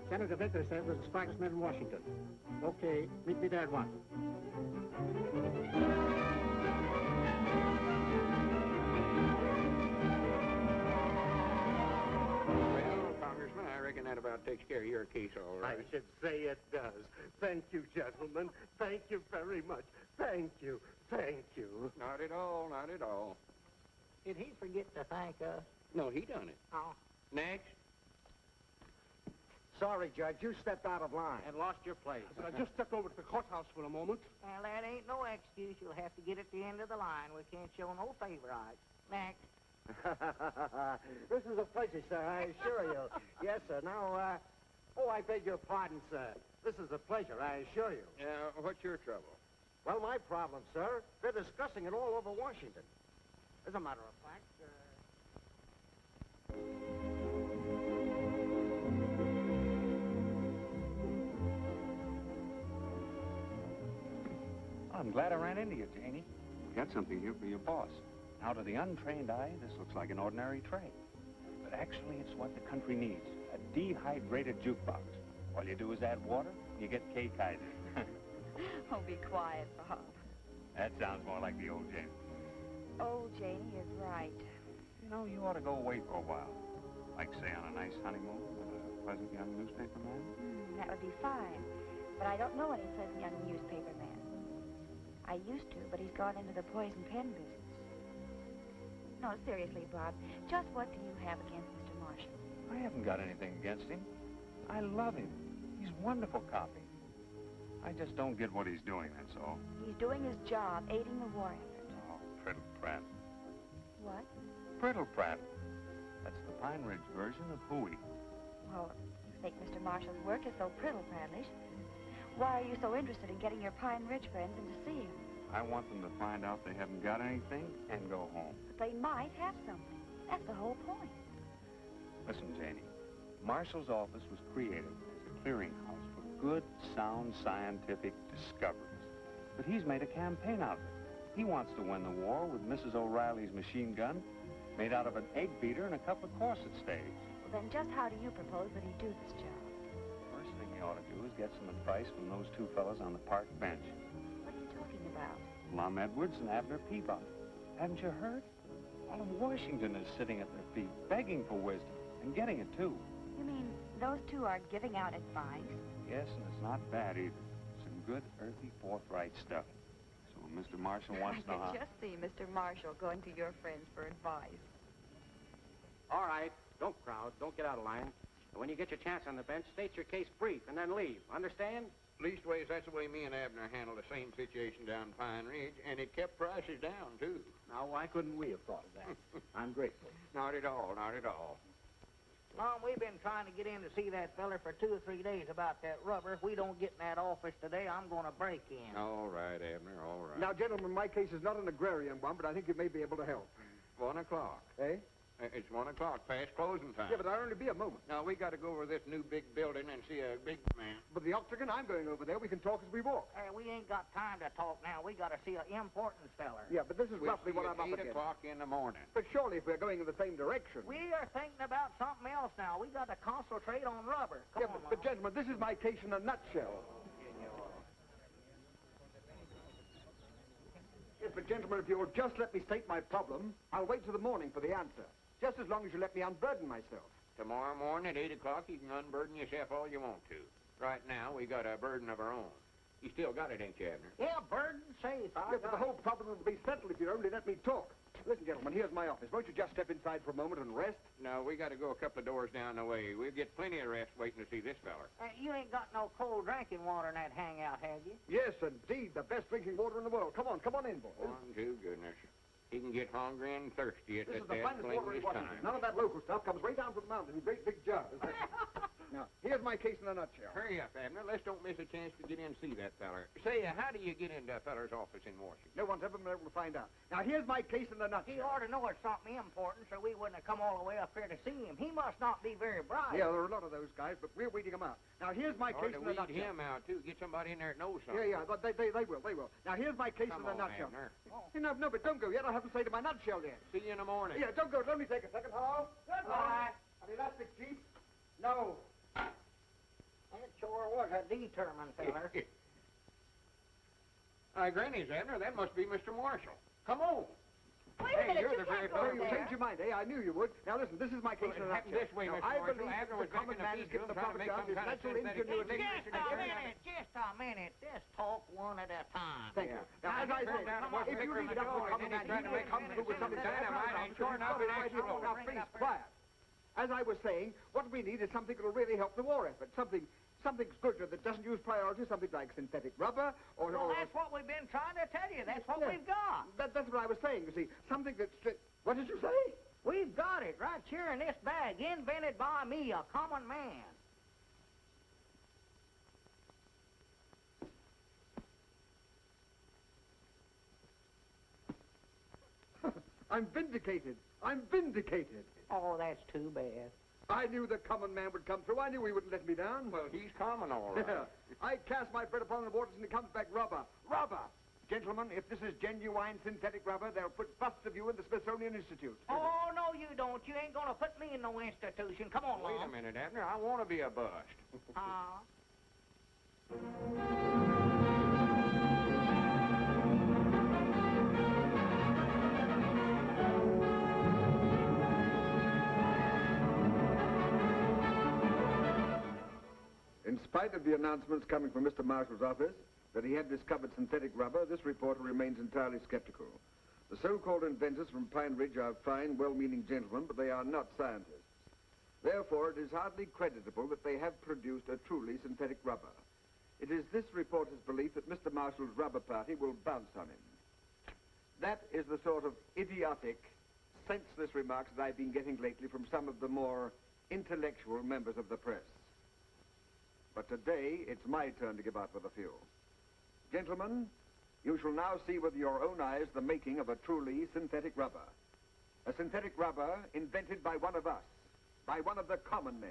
Senator Vickers said it was the smartest man in Washington. Okay, meet me there at once. Well, Congressman, I reckon that about takes care of your case all right. I should say it does. Thank you, gentlemen. Thank you very much. Thank you. Thank you. Not at all, not at all. Did he forget to thank us? No, he done it. Oh. Next. Sorry, Judge, you stepped out of line. And lost your place. I just stepped over to the courthouse for a moment. Well, that ain't no excuse. You'll have to get at the end of the line. We can't show no favorites. Next. This is a pleasure, sir, I assure you. Yes, sir. Now, I beg your pardon, sir. This is a pleasure, I assure you. Yeah, what's your trouble? Well, my problem, sir, they're discussing it all over Washington. As a matter of fact, I'm glad I ran into you, Janie. We got something here for your boss. Now, to the untrained eye, this looks like an ordinary tray. But actually, it's what the country needs, a dehydrated jukebox. All you do is add water, and you get K-Kaiser. Oh, be quiet, Bob. That sounds more like the old Janie. Old Janie is right. You know, you ought to go away for a while. Like, say, on a nice honeymoon with a pleasant young newspaper man. That would be fine. But I don't know any pleasant young newspaper man. I used to, but he's gone into the poison pen business. No, seriously, Bob, just what do you have against Mr. Marshall? I haven't got anything against him. I love him. He's wonderful copy. I just don't get what he's doing, that's all. He's doing his job, aiding the war effort. Oh, Priddle Pratt. What? Priddle Pratt. That's the Pine Ridge version of hooey. Well, you think Mr. Marshall's work is so priddle-prattish. Why are you so interested in getting your Pine Ridge friends in to see him? I want them to find out they haven't got anything and go home. But they might have something. That's the whole point. Listen, Janie, Marshall's office was created as a clearinghouse for good, sound scientific discoveries. But he's made a campaign out of it. He wants to win the war with Mrs. O'Reilly's machine gun made out of an egg beater and a couple of corset staves. Well, then just how do you propose that he do this job? First thing he ought to do is get some advice from those two fellas on the park bench. What are you talking about? Lum Edwards and Abner Peabody. Haven't you heard? All of Washington is sitting at their feet, begging for wisdom, and getting it, too. You mean those two are giving out advice? Yes, and it's not bad, either. Some good, earthy, forthright stuff. So when Mr. Marshall wants to know how... I can just see Mr. Marshall going to your friends for advice. All right, don't crowd. Don't get out of line. And when you get your chance on the bench, state your case brief and then leave. Understand? Leastways, that's the way me and Abner handled the same situation down Pine Ridge, and it kept prices down, too. now, why couldn't we have thought of that? I'm grateful. Not at all, not at all. Mom, we've been trying to get in to see that feller for 2 or 3 days about that rubber. If we don't get in that office today, I'm going to break in. All right, Abner, all right. Now, gentlemen, my case is not an agrarian one, but I think you may be able to help. 1 o'clock. Eh? It's 1 o'clock, past closing time. Yeah, but I'll only be a moment. Now, we got to go over this new big building and see a big man. But the octagon, I'm going over there. We can talk as we walk. We ain't got time to talk now. We got to see an important feller. Yeah, but this is We'll roughly see what I'm up at 8 against. o'clock in the morning. But surely if we're going in the same direction. We are thinking about something else now. We got to concentrate on rubber. Come on, but gentlemen, this is my case in a nutshell. Yes, but gentlemen, if you'll just let me state my problem, I'll wait till the morning for the answer. Just as long as you let me unburden myself. Tomorrow morning at 8 o'clock, you can unburden yourself all you want to. Right now, we got a burden of our own. You still got it, ain't you, Abner? Yeah, burden safe. Yeah, but the whole problem will be settled if you only let me talk. Listen, gentlemen, here's my office. Won't you just step inside for a moment and rest? No, we got to go a couple of doors down the way. We'll get plenty of rest waiting to see this feller. You ain't got no cold drinking water in that hangout, have you? Yes, indeed. The best drinking water in the world. Come on in, boys. One, two, goodness. He can get hungry and thirsty at This is that the finest water in Washington. time. None of that local stuff comes right down from the mountain in great big jars. Now, here's my case in a nutshell. Hurry up, Abner. Let's don't miss a chance to get in and see that feller. Say, how do you get into a feller's office in Washington? No one's ever been able to find out. Now, here's my case in a nutshell. He ought to know it's something important, so we wouldn't have come all the way up here to see him. He must not be very bright. Yeah, there are a lot of those guys, but we're weeding them out. Now, here's my case in a nutshell. Him out, too. Get somebody in there that knows something. Yeah, but they will. Now, here's my case in a nutshell. Abner. No, but don't go yet. I haven't say to my nutshell yet. See you in the morning. Yeah, don't go. Let me take a second. Hello? Goodbye. An elastic jeep? No. That sure was a determined feller. Granny's, Abner. That must be Mr. Marshall. Come on. Wait a minute, you're you the very can't go fellow. You changed your mind, eh? I knew you would. Now, listen, this is my case in a happened nutshell. this way, Now, Mr. I Marshall. believe Abner the was back common in the man is feed given the room trying to proper make job, some his kind of natural synthetic ingenuity. Just a minute. Just talk one at a time. Thank you. Now, as I said, if you leave it up to the common man, he will come through with something dynamite and sure enough it explodes. Now, please, quiet. As I was saying, what we need is something that will really help the war effort. Something good that doesn't use priority, something like synthetic rubber or... Well, that's what we've been trying to tell you. That's what we've got. That's what I was saying, you see. Something that's... What did you say? We've got it right here in this bag, invented by me, a common man. I'm vindicated. I'm vindicated. Oh, that's too bad. I knew the common man would come through. I knew he wouldn't let me down. Well, he's common, all right. Yeah. I cast my bread upon the waters and it comes back rubber. Rubber! Gentlemen, if this is genuine synthetic rubber, they'll put busts of you in the Smithsonian Institute. Oh, no, you don't. You ain't gonna put me in no institution. Come on, Wait a minute, Abner. I want to be a bust. In spite of the announcements coming from Mr. Marshall's office that he had discovered synthetic rubber, this reporter remains entirely skeptical. The so-called inventors from Pine Ridge are fine, well-meaning gentlemen, but they are not scientists. Therefore, it is hardly creditable that they have produced a truly synthetic rubber. It is this reporter's belief that Mr. Marshall's rubber party will bounce on him. That is the sort of idiotic, senseless remarks that I've been getting lately from some of the more intellectual members of the press. But today, it's my turn to give out with a few. Gentlemen, you shall now see with your own eyes the making of a truly synthetic rubber. A synthetic rubber invented by one of us, by one of the common men.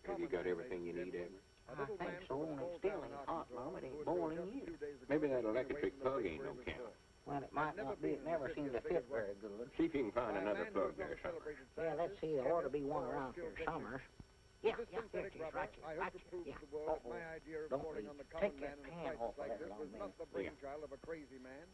Have you got everything you need, Abner? I think so, and it's still ain't hot, Mom. It ain't boiling yet. Maybe that electric plug ain't no count. Well, it might not be. It never seems to fit very good. See if you can find another plug there somewhere. Yeah, let's see. There ought to be one around here somewhere. Yeah, here it is, right here, right here. Yeah. Don't leave. Take that pan off of there on me. Not the brainchild of a crazy man,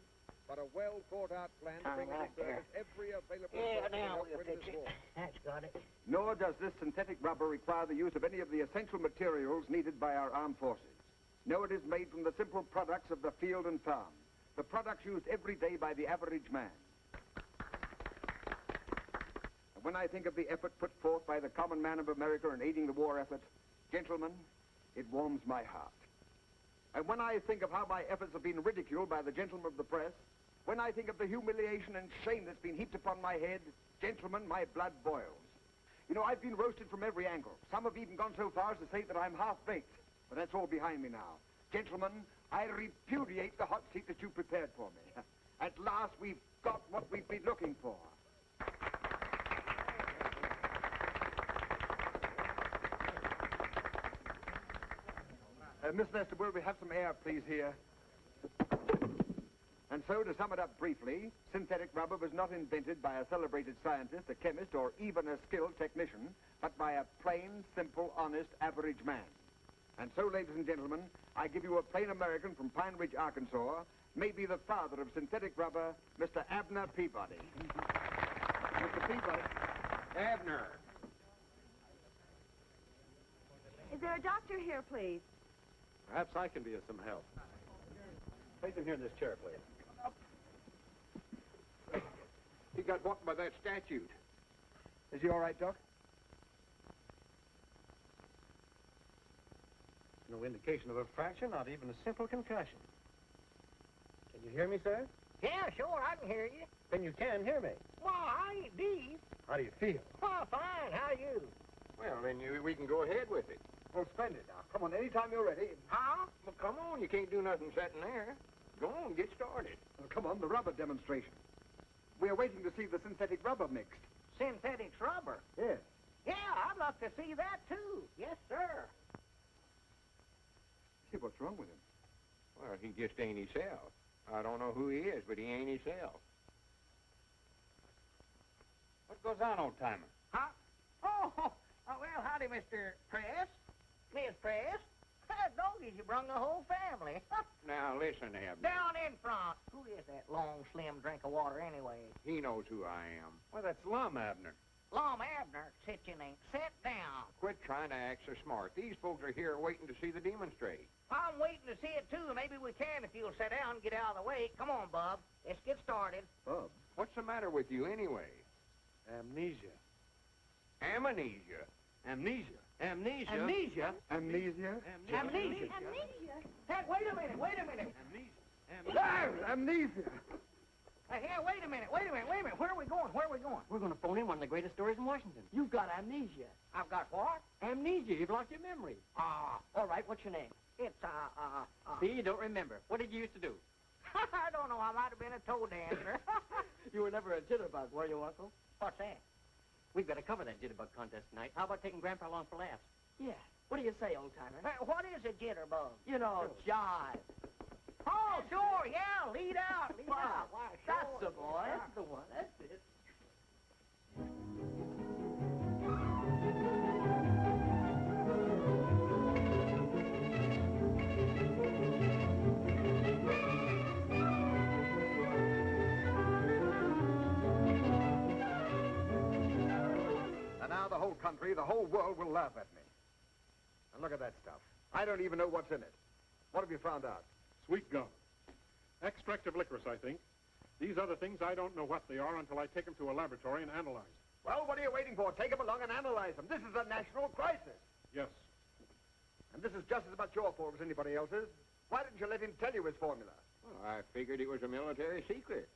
but a well-thought-out plan to bring into service every available... Yeah, now we'll fix it. That's got it. Nor does this synthetic rubber require the use of any of the essential materials needed by our armed forces. No, it is made from the simple products of the field and farm, the products used every day by the average man. And when I think of the effort put forth by the common man of America in aiding the war effort, gentlemen, it warms my heart. And when I think of how my efforts have been ridiculed by the gentlemen of the press, when I think of the humiliation and shame that's been heaped upon my head, gentlemen, my blood boils. You know, I've been roasted from every angle. Some have even gone so far as to say that I'm half-baked. But that's all behind me now. Gentlemen, I repudiate the hot seat that you prepared for me. At last, we've got what we've been looking for. Miss Lester, will we have some air, please, here? And so, to sum it up briefly, synthetic rubber was not invented by a celebrated scientist, a chemist, or even a skilled technician, but by a plain, simple, honest, average man. And so, ladies and gentlemen, I give you a plain American from Pine Ridge, Arkansas, maybe the father of synthetic rubber, Mr. Abner Peabody. Mr. Peabody. Abner. Is there a doctor here, please? Perhaps I can be of some help. Place him here in this chair, please. He got walked by that statute. Is he all right, Doc? No indication of a fracture, not even a simple concussion. Can you hear me, sir? Yeah, sure, I can hear you. Then you can hear me. Well, I ain't deep. How do you feel? Oh, fine. How you? Well, then we can go ahead with it. Well, splendid. Now, come on, anytime you're ready. Huh? Well, come on. You can't do nothing sitting there. Go on, get started. Well, come on, the rubber demonstration. We're waiting to see the synthetic rubber mixed. Synthetic rubber? Yes. Yeah, I'd love to see that, too. Yes, sir. See, what's wrong with him? Well, he just ain't himself. I don't know who he is, but he ain't himself. What goes on, old-timer? Huh? Oh, well, howdy, Mr. Press. Miss Press. Doggies, you brung the whole family. Now, listen, Abner. Down in front. Who is that long, slim drink of water, anyway? He knows who I am. Well, that's Lum Abner. Lum Abner, sit your name. Sit down. Quit trying to act so smart. These folks are here waiting to see the demonstrate. I'm waiting to see it, too. Maybe we can if you'll sit down and get out of the way. Come on, Bub. Let's get started. Bub? What's the matter with you, anyway? Amnesia. Amnesia. Amnesia. Amnesia. Amnesia? Amnesia. Hey, wait a minute. Amnesia. Here, wait a minute. Where are we going? We're going to phone in one of the greatest stories in Washington. You've got amnesia. I've got what? Amnesia. You've lost your memory. All right, what's your name? It's, See, you don't remember. What did you used to do? I don't know. I might have been a toe dancer. You were never a jitterbug, were you, Uncle? What's that? We've got to cover that jitterbug contest tonight. How about taking Grandpa along for laughs? Yeah. What do you say, old-timer? What is a jitterbug? You know, jive. Oh, sure, yeah, lead out. Wow. Why, That's sure, the boy. yeah. That's the one. That's it. And now the whole country, the whole world will laugh at me. And look at that stuff. I don't even know what's in it. What have you found out? Sweet gum. Extract of licorice, I think. These other things, I don't know what they are until I take them to a laboratory and analyze. Well, what are you waiting for? Take them along and analyze them. This is a national crisis. Yes. And this is just as much your fault as anybody else's. Why didn't you let him tell you his formula? Well, I figured it was a military secret.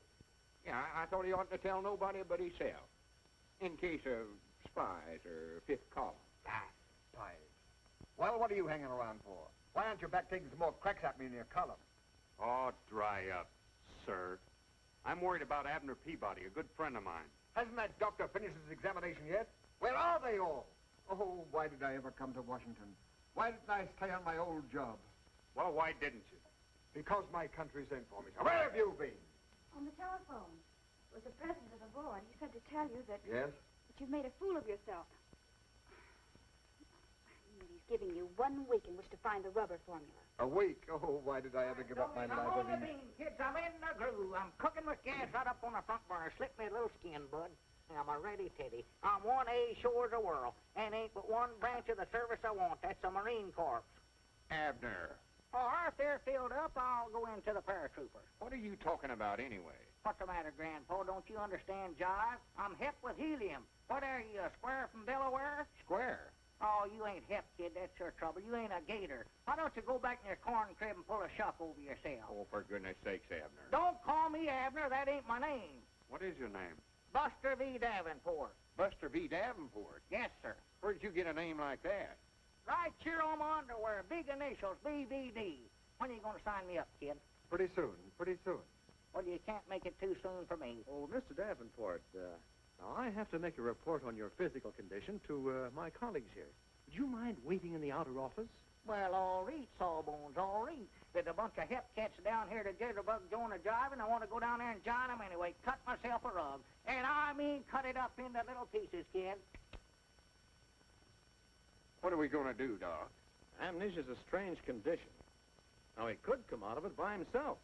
Yeah, I thought he oughtn't to tell nobody but himself. In case of spies or fifth column. Spies. Well, what are you hanging around for? Why aren't you back taking some more cracks at me in your column? Oh, dry up, sir. I'm worried about Abner Peabody, a good friend of mine. Hasn't that doctor finished his examination yet? Where are they all? Oh, why did I ever come to Washington? Why didn't I stay on my old job? Well, why didn't you? Because my country sent for me. So where have you been? On the telephone. It was the president of the board. He said to tell you that... Yes? That you've made a fool of yourself. He's giving you 1 week in which to find the rubber formula. A week? Oh, why did I ever give up my I'm life? on the bean, kids. I'm in the groove. I'm cooking with gas right up on the front burner. Slip me a little skin, bud. I'm a ready teddy. I'm 1A sure as a whirl. And ain't but one branch of the service I want. That's the Marine Corps. Abner, Oh, if they're filled up, I'll go into the paratroopers. what are you talking about anyway? What's the matter, Grandpa? Don't you understand jive? I'm hep with helium. What are you, a square from Delaware? Square. Oh, you ain't hep, kid. That's your trouble. You ain't a gator. Why don't you go back in your corn crib and pull a shuck over yourself? Oh, for goodness sakes, Abner. Don't call me Abner. That ain't my name. What is your name? Buster V. Davenport. Buster V. Davenport. Yes, sir. Where'd you get a name like that? Right here on my underwear. Big initials, BVD. When are you going to sign me up, kid? Pretty soon. Well, you can't make it too soon for me. Oh, Mr. Davenport, now I have to make a report on your physical condition to my colleagues here. Would you mind waiting in the outer office? Well, all right, Sawbones, all right. There's a bunch of hep cats down here to jitterbug join a jive, and I want to go down there and join them anyway. Cut myself a rug. And I mean cut it up into little pieces, kid. What are we going to do, Doc? Amnesia's a strange condition. Now, he could come out of it by himself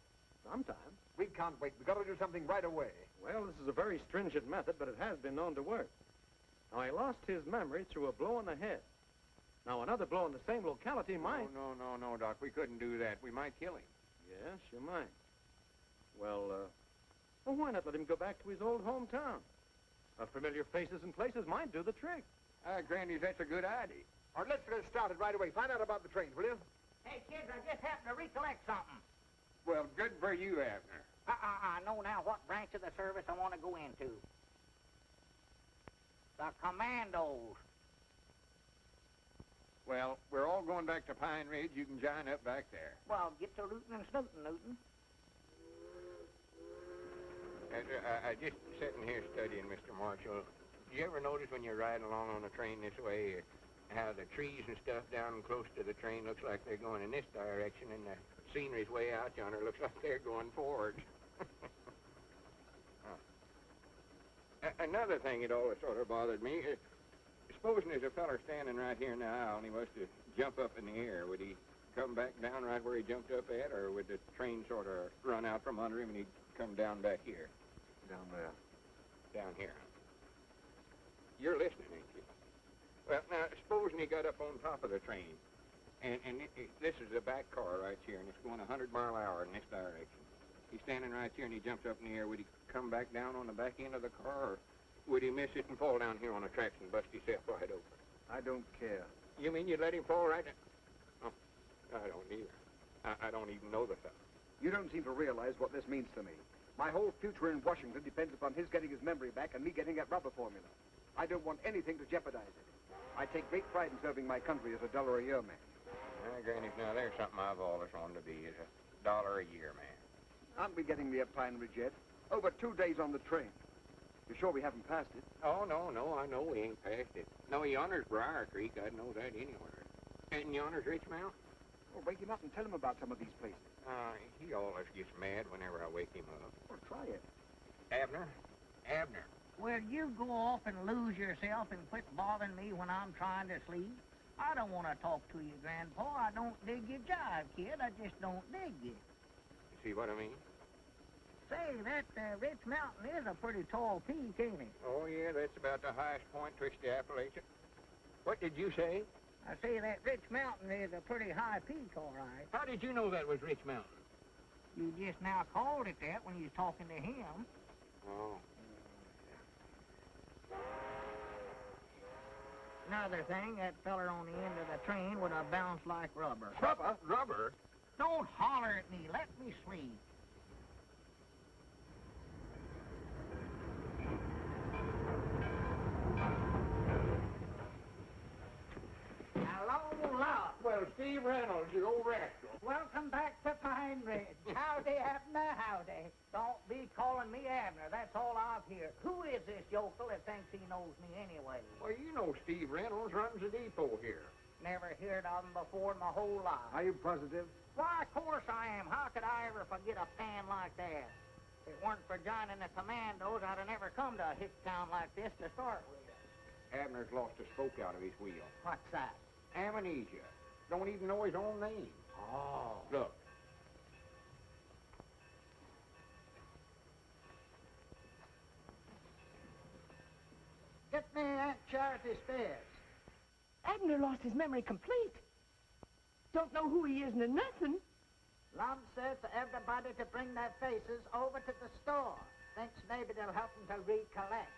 sometime. We can't wait. We've got to do something right away. Well, this is a very stringent method, but it has been known to work. Now, he lost his memory through a blow on the head. Now, another blow in the same locality might... No, Doc. We couldn't do that. We might kill him. Yes, you might. Well, why not let him go back to his old hometown? Familiar faces and places might do the trick. Grandy, that's a good idea. All right, let's get started right away. Find out about the trains, will you? Hey, kids, I just happened to recollect something. Well, good for you, Abner. I know now what branch of the service I want to go into. The commandos. Well, we're all going back to Pine Ridge. You can join up back there. Well, get to rootin' and snootin', Newton. I just sitting here studying, Mr. Marshall. Do you ever notice when you're riding along on a train this way how the trees and stuff down close to the train looks like they're going in this direction, and the scenery's way out yonder looks like they're going forward? Another thing that always sort of bothered me, supposing there's a feller standing right here in the aisle and he was to jump up in the air, would he come back down right where he jumped up at, or would the train sort of run out from under him and he'd come down back here? Down there. Down here. You're listening, ain't you? Well, now, supposing he got up on top of the train, and this is the back car right here, and it's going 100 mile an hour in this direction. He's standing right here, and he jumps up in the air. Would he come back down on the back end of the car, or would he miss it and fall down here on the tracks and bust himself wide open? I don't care. You mean you'd let him fall right down? Oh, I don't either. I don't even know the fellow. You don't seem to realize what this means to me. My whole future in Washington depends upon his getting his memory back and me getting that rubber formula. I don't want anything to jeopardize it. I take great pride in serving my country as a $1-a-year man. Granny, now there's something I've always wanted to be, is a $1-a-year man. Aren't we getting near Pine Ridge yet? Over 2 days on the train. You're sure we haven't passed it? Oh, no, I know we ain't passed it. No, yonder's Briar Creek. I'd know that anywhere. And yonder's Rich Mountain. Well, wake him up and tell him about some of these places. He always gets mad whenever I wake him up. Well, try it. Abner. Will you go off and lose yourself and quit bothering me when I'm trying to sleep? I don't want to talk to you, Grandpa. I don't dig your jive, kid. I just don't dig you. You see what I mean? Say, that Rich Mountain is a pretty tall peak, ain't it? Oh, yeah, that's about the highest point twisted Appalachian. What did you say? I say that Rich Mountain is a pretty high peak, all right. How did you know that was Rich Mountain? You just now called it that when you was talking to him. Oh. Another thing, that feller on the end of the train would have bounced like rubber. Rubber? Don't holler at me. Let me sleep. Hello, Lord. Well, Steve Reynolds, you old rascal. Welcome back to Pine Ridge. Howdy, Abner, howdy. Don't be calling me Abner. That's all I've heard. Who is this yokel that thinks he knows me anyway? Well, you know Steve Reynolds runs the depot here. Never heard of him before in my whole life. Are you positive? Why, of course I am. How could I ever forget a pan like that? If it weren't for joining the commandos, I'd have never come to a hick town like this to start with. Abner's lost a spoke out of his wheel. What's that? Amnesia. Don't even know his own name. Oh. Look. Get me Aunt Charity Spears. Abner lost his memory complete. Don't know who he is nor nothing. Lum said for everybody to bring their faces over to the store. Thinks maybe they'll help them to recollect.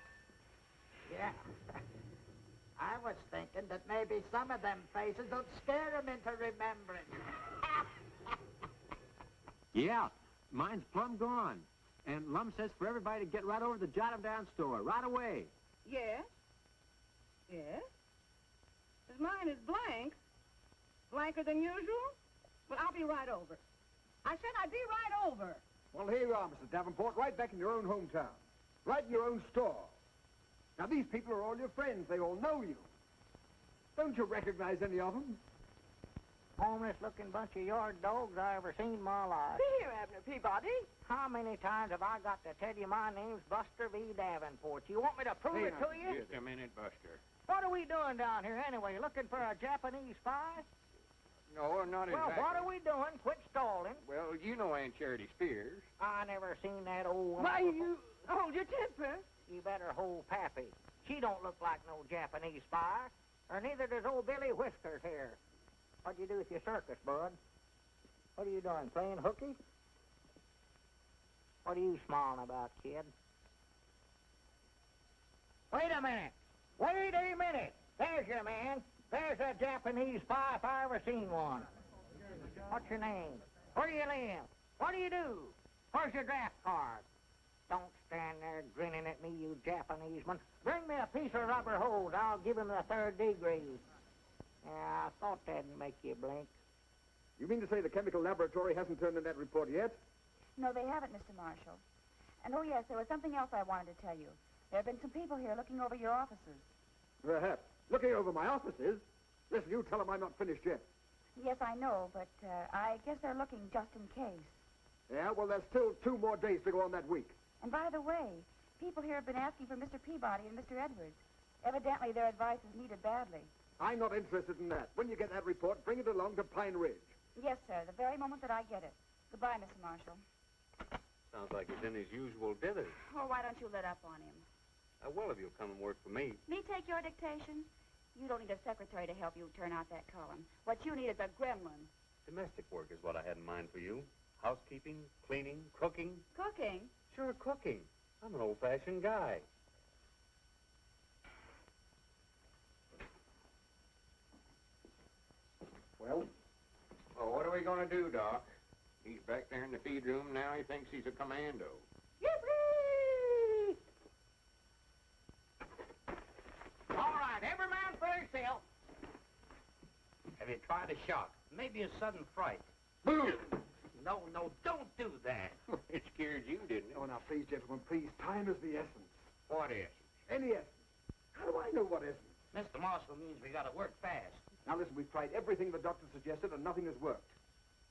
Yeah. I was thinking that maybe some of them faces will scare them into remembering. Yeah, mine's plumb gone. And Lum says for everybody to get right over to the Jot 'em Down store, right away. Yes? Yes? 'Cause mine is blank. Blanker than usual? Well, I'll be right over. I said I'd be right over. Well, here you are, Mr. Davenport, right back in your own hometown. Right in your own store. Now, these people are all your friends. They all know you. Don't you recognize any of them? Homeless-looking bunch of yard dogs I ever seen in my life. See here, Abner Peabody. How many times have I got to tell you my name's Buster V. Davenport? You want me to prove it to you? Just a minute, Buster. What are we doing down here anyway? Looking for a Japanese spy? No, not exactly. Well, what are we doing? Quit stalling. Well, you know Aunt Charity Spears. I never seen that old woman. Why, you hold your temper. You better hold Pappy. She don't look like no Japanese spy, or neither does old Billy Whiskers here. What'd you do with your circus, bud? What are you doing, playing hooky? What are you smiling about, kid? Wait a minute. Wait a minute. There's your man. There's a Japanese spy if I ever seen one. What's your name? Where do you live? What do you do? Where's your draft card? Don't stand there grinning at me, you Japaneseman. Bring me a piece of rubber hose. I'll give him the 3rd degree. Yeah, I thought that'd make you blink. You mean to say the chemical laboratory hasn't turned in that report yet? No, they haven't, Mr. Marshall. And oh, yes, there was something else I wanted to tell you. There have been some people here looking over your offices. Perhaps. Looking over my offices? Listen, you tell them I'm not finished yet. Yes, I know, but I guess they're looking just in case. Yeah, well, there's still 2 more days to go on that week. And by the way, people here have been asking for Mr. Peabody and Mr. Edwards. Evidently, their advice is needed badly. I'm not interested in that. When you get that report, bring it along to Pine Ridge. Yes, sir, the very moment that I get it. Goodbye, Mr. Marshall. Sounds like he's in his usual dithers. Oh, why don't you let up on him? Well, if you'll come and work for me. Me take your dictation? You don't need a secretary to help you turn out that column. What you need is a gremlin. Domestic work is what I had in mind for you. Housekeeping, cleaning, cooking. Cooking? Sure, cooking. I'm an old-fashioned guy. Well, what are we going to do, Doc? He's back there in the feed room now. He thinks he's a commando. Yippee! All right, every man for himself. Have you tried a shock? Maybe a sudden fright. Boom! No, don't do that. It scared you, didn't it? Oh, now, please, gentlemen, please. Time is the essence. What is? Any essence. How do I know what essence? Mr. Marshall means we gotta work fast. Now, listen, we've tried everything the doctor suggested, and nothing has worked.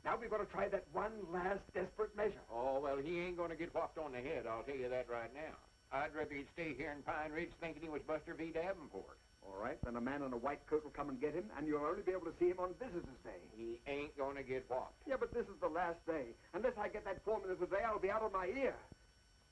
Now we've got to try that one last desperate measure. Oh, well, he ain't going to get whopped on the head, I'll tell you that right now. I'd rather he'd stay here in Pine Ridge thinking he was Buster V. Davenport. All right, then a man in a white coat will come and get him, and you'll only be able to see him on Visitor's Day. He ain't going to get whopped. Yeah, but this is the last day. Unless I get that 4 minutes a day, I'll be out of my ear.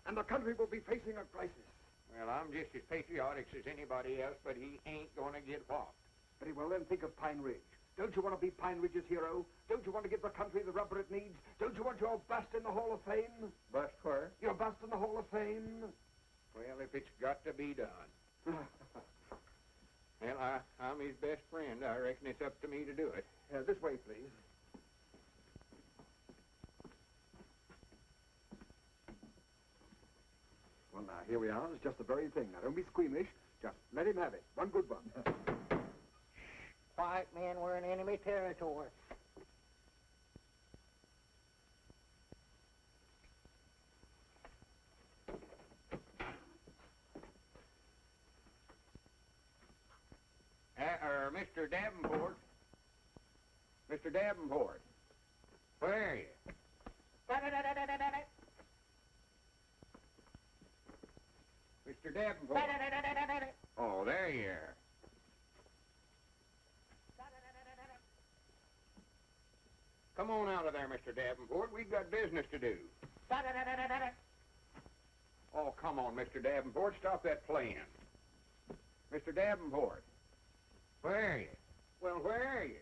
And the country will be facing a crisis. Well, I'm just as patriotic as anybody else, but he ain't going to get whopped. Very well, then think of Pine Ridge. Don't you want to be Pine Ridge's hero? Don't you want to give the country the rubber it needs? Don't you want your bust in the Hall of Fame? Bust where? Your bust in the Hall of Fame? Well, if it's got to be done. Well, I'm his best friend. I reckon it's up to me to do it. This way, please. Well, now, here we are. It's just the very thing. Now, don't be squeamish. Just let him have it. One good one. Quiet, men, we're in enemy territory. Mr. Davenport. Mr. Davenport. Where are you? Mr. Davenport. Oh, there you are. Come on out of there, Mr. Davenport. We've got business to do. Oh, come on, Mr. Davenport. Stop that playing. Mr. Davenport. Where are you? Well, where are you?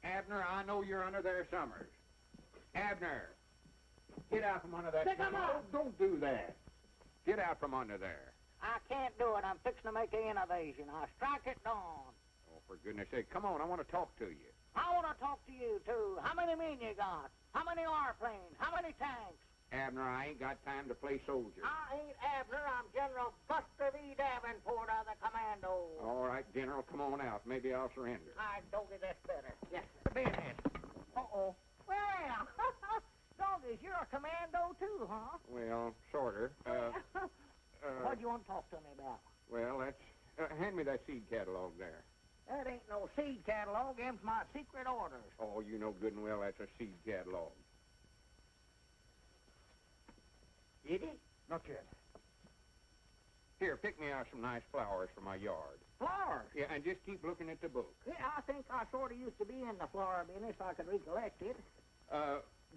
Abner, I know you're under there somewhere. Abner, get out from under that. Pick 'em up. Oh, don't do that. Get out from under there. I can't do it. I'm fixing to make an innovation. I strike it dawn. Oh, for goodness sake, come on. I want to talk to you. I want to talk to you, too. How many men you got? How many airplanes? How many tanks? Abner, I ain't got time to play soldier. I ain't Abner. I'm General Buster V. Davenport of the Commando. All right, General, come on out. Maybe I'll surrender. I Doggy, that's better. Yes, sir. Business. Uh-oh. Well, Doggies, you're a commando, too, huh? Well, sorter. What do you want to talk to me about? Well, that's... hand me that seed catalog there. That ain't no seed catalog. Them's my secret orders. Oh, you know good and well that's a seed catalog. Did it? Not yet. Here, pick me out some nice flowers for my yard. Flowers? Yeah, and just keep looking at the book. Yeah, I think I sort of used to be in the flower business if I could recollect it.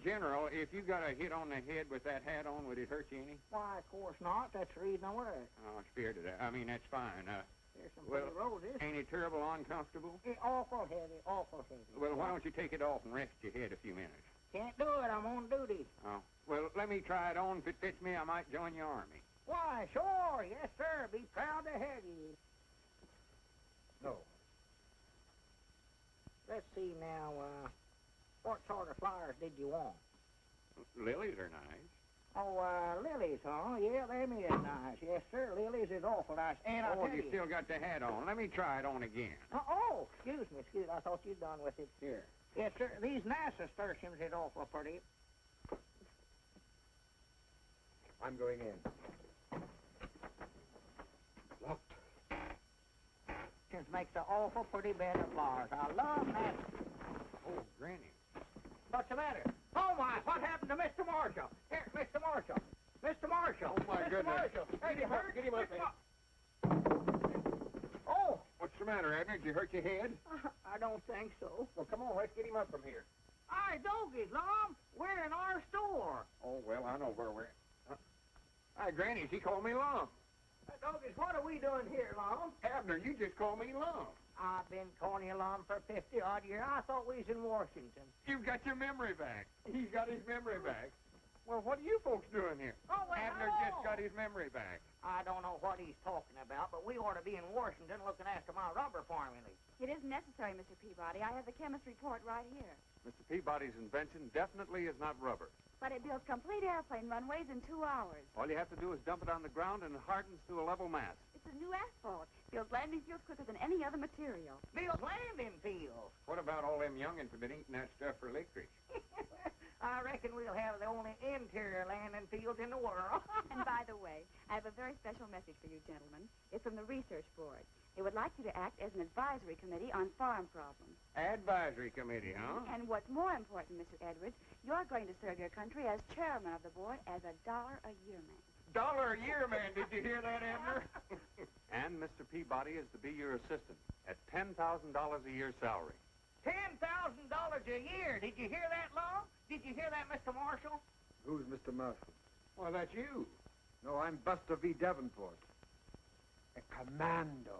General, if you got a hit on the head with that hat on, would it hurt you any? Why, of course not. That's the reason I wear it. Oh, spirited. I mean, that's fine. There's some well, pretty roses. Ain't it terrible uncomfortable? Awful heavy, awful heavy. Well, why don't you take it off and rest your head a few minutes? Can't do it. I'm on duty. Oh, well, let me try it on. If it fits me, I might join your army. Why, sure. Yes, sir. Be proud to have you. No. Let's see now, what sort of flowers did you want? Lilies are nice. Oh, lilies, huh? Yeah, them is nice. Yes, sir, lilies is awful nice. And I'll Oh, tell you still got the hat on. Let me try it on again. Oh, excuse me. I thought you'd done with it. Here. Yes, sir, these nasturtiums is awful pretty. I'm going in. Looked. Just makes an awful pretty bed of flowers. I love nasturtiums. Oh, Granny. What's the matter? Oh, my, what happened to Mr. Marshall? Here, Mr. Marshall. Mr. Marshall. Oh, my Mr. goodness. Marshall. Hey, you hurt? Get him up, Oh. What's the matter, Abner? Did you hurt your head? I don't think so. Well, come on, let's get him up from here. Hi, Dogies, Lom. We're in our store. Oh, well, I know where we're at. Hi, Granny, she called me Lum. Dogies, what are we doing here, Lom? Abner, you just called me Lum. I've been calling you Lom for 50-odd years. I thought we was in Washington. You've got your memory back. He's got his memory back. Well, what are you folks doing here? Oh, well, Abner hello. just got his memory back. I don't know what he's talking about, but we ought to be in Washington looking after my rubber formulae. It isn't necessary, Mr. Peabody. I have the chemist's report right here. Mr. Peabody's invention definitely is not rubber. But it builds complete airplane runways in 2 hours. All you have to do is dump it on the ground and it hardens to a level mass. It's a new asphalt. Builds landing fields quicker than any other material. Builds landing fields. What about all them youngins who've been eating that stuff for electric? I reckon we'll have the only interior landing fields in the world. And by the way, I have a very special message for you gentlemen. It's from the Research Board. They would like you to act as an advisory committee on farm problems. Advisory committee, huh? And what's more important, Mr. Edwards, you're going to serve your country as chairman of the board as a $1-a-year man. $1 a year, man. Did you hear that, Abner? And Mr. Peabody is to be your assistant at $10,000 a year salary. $10,000 a year. Did you hear that, Long? Did you hear that, Mr. Marshall? Who's Mr. Marshall? Well, that's you. No, I'm Buster V. Davenport. A commando.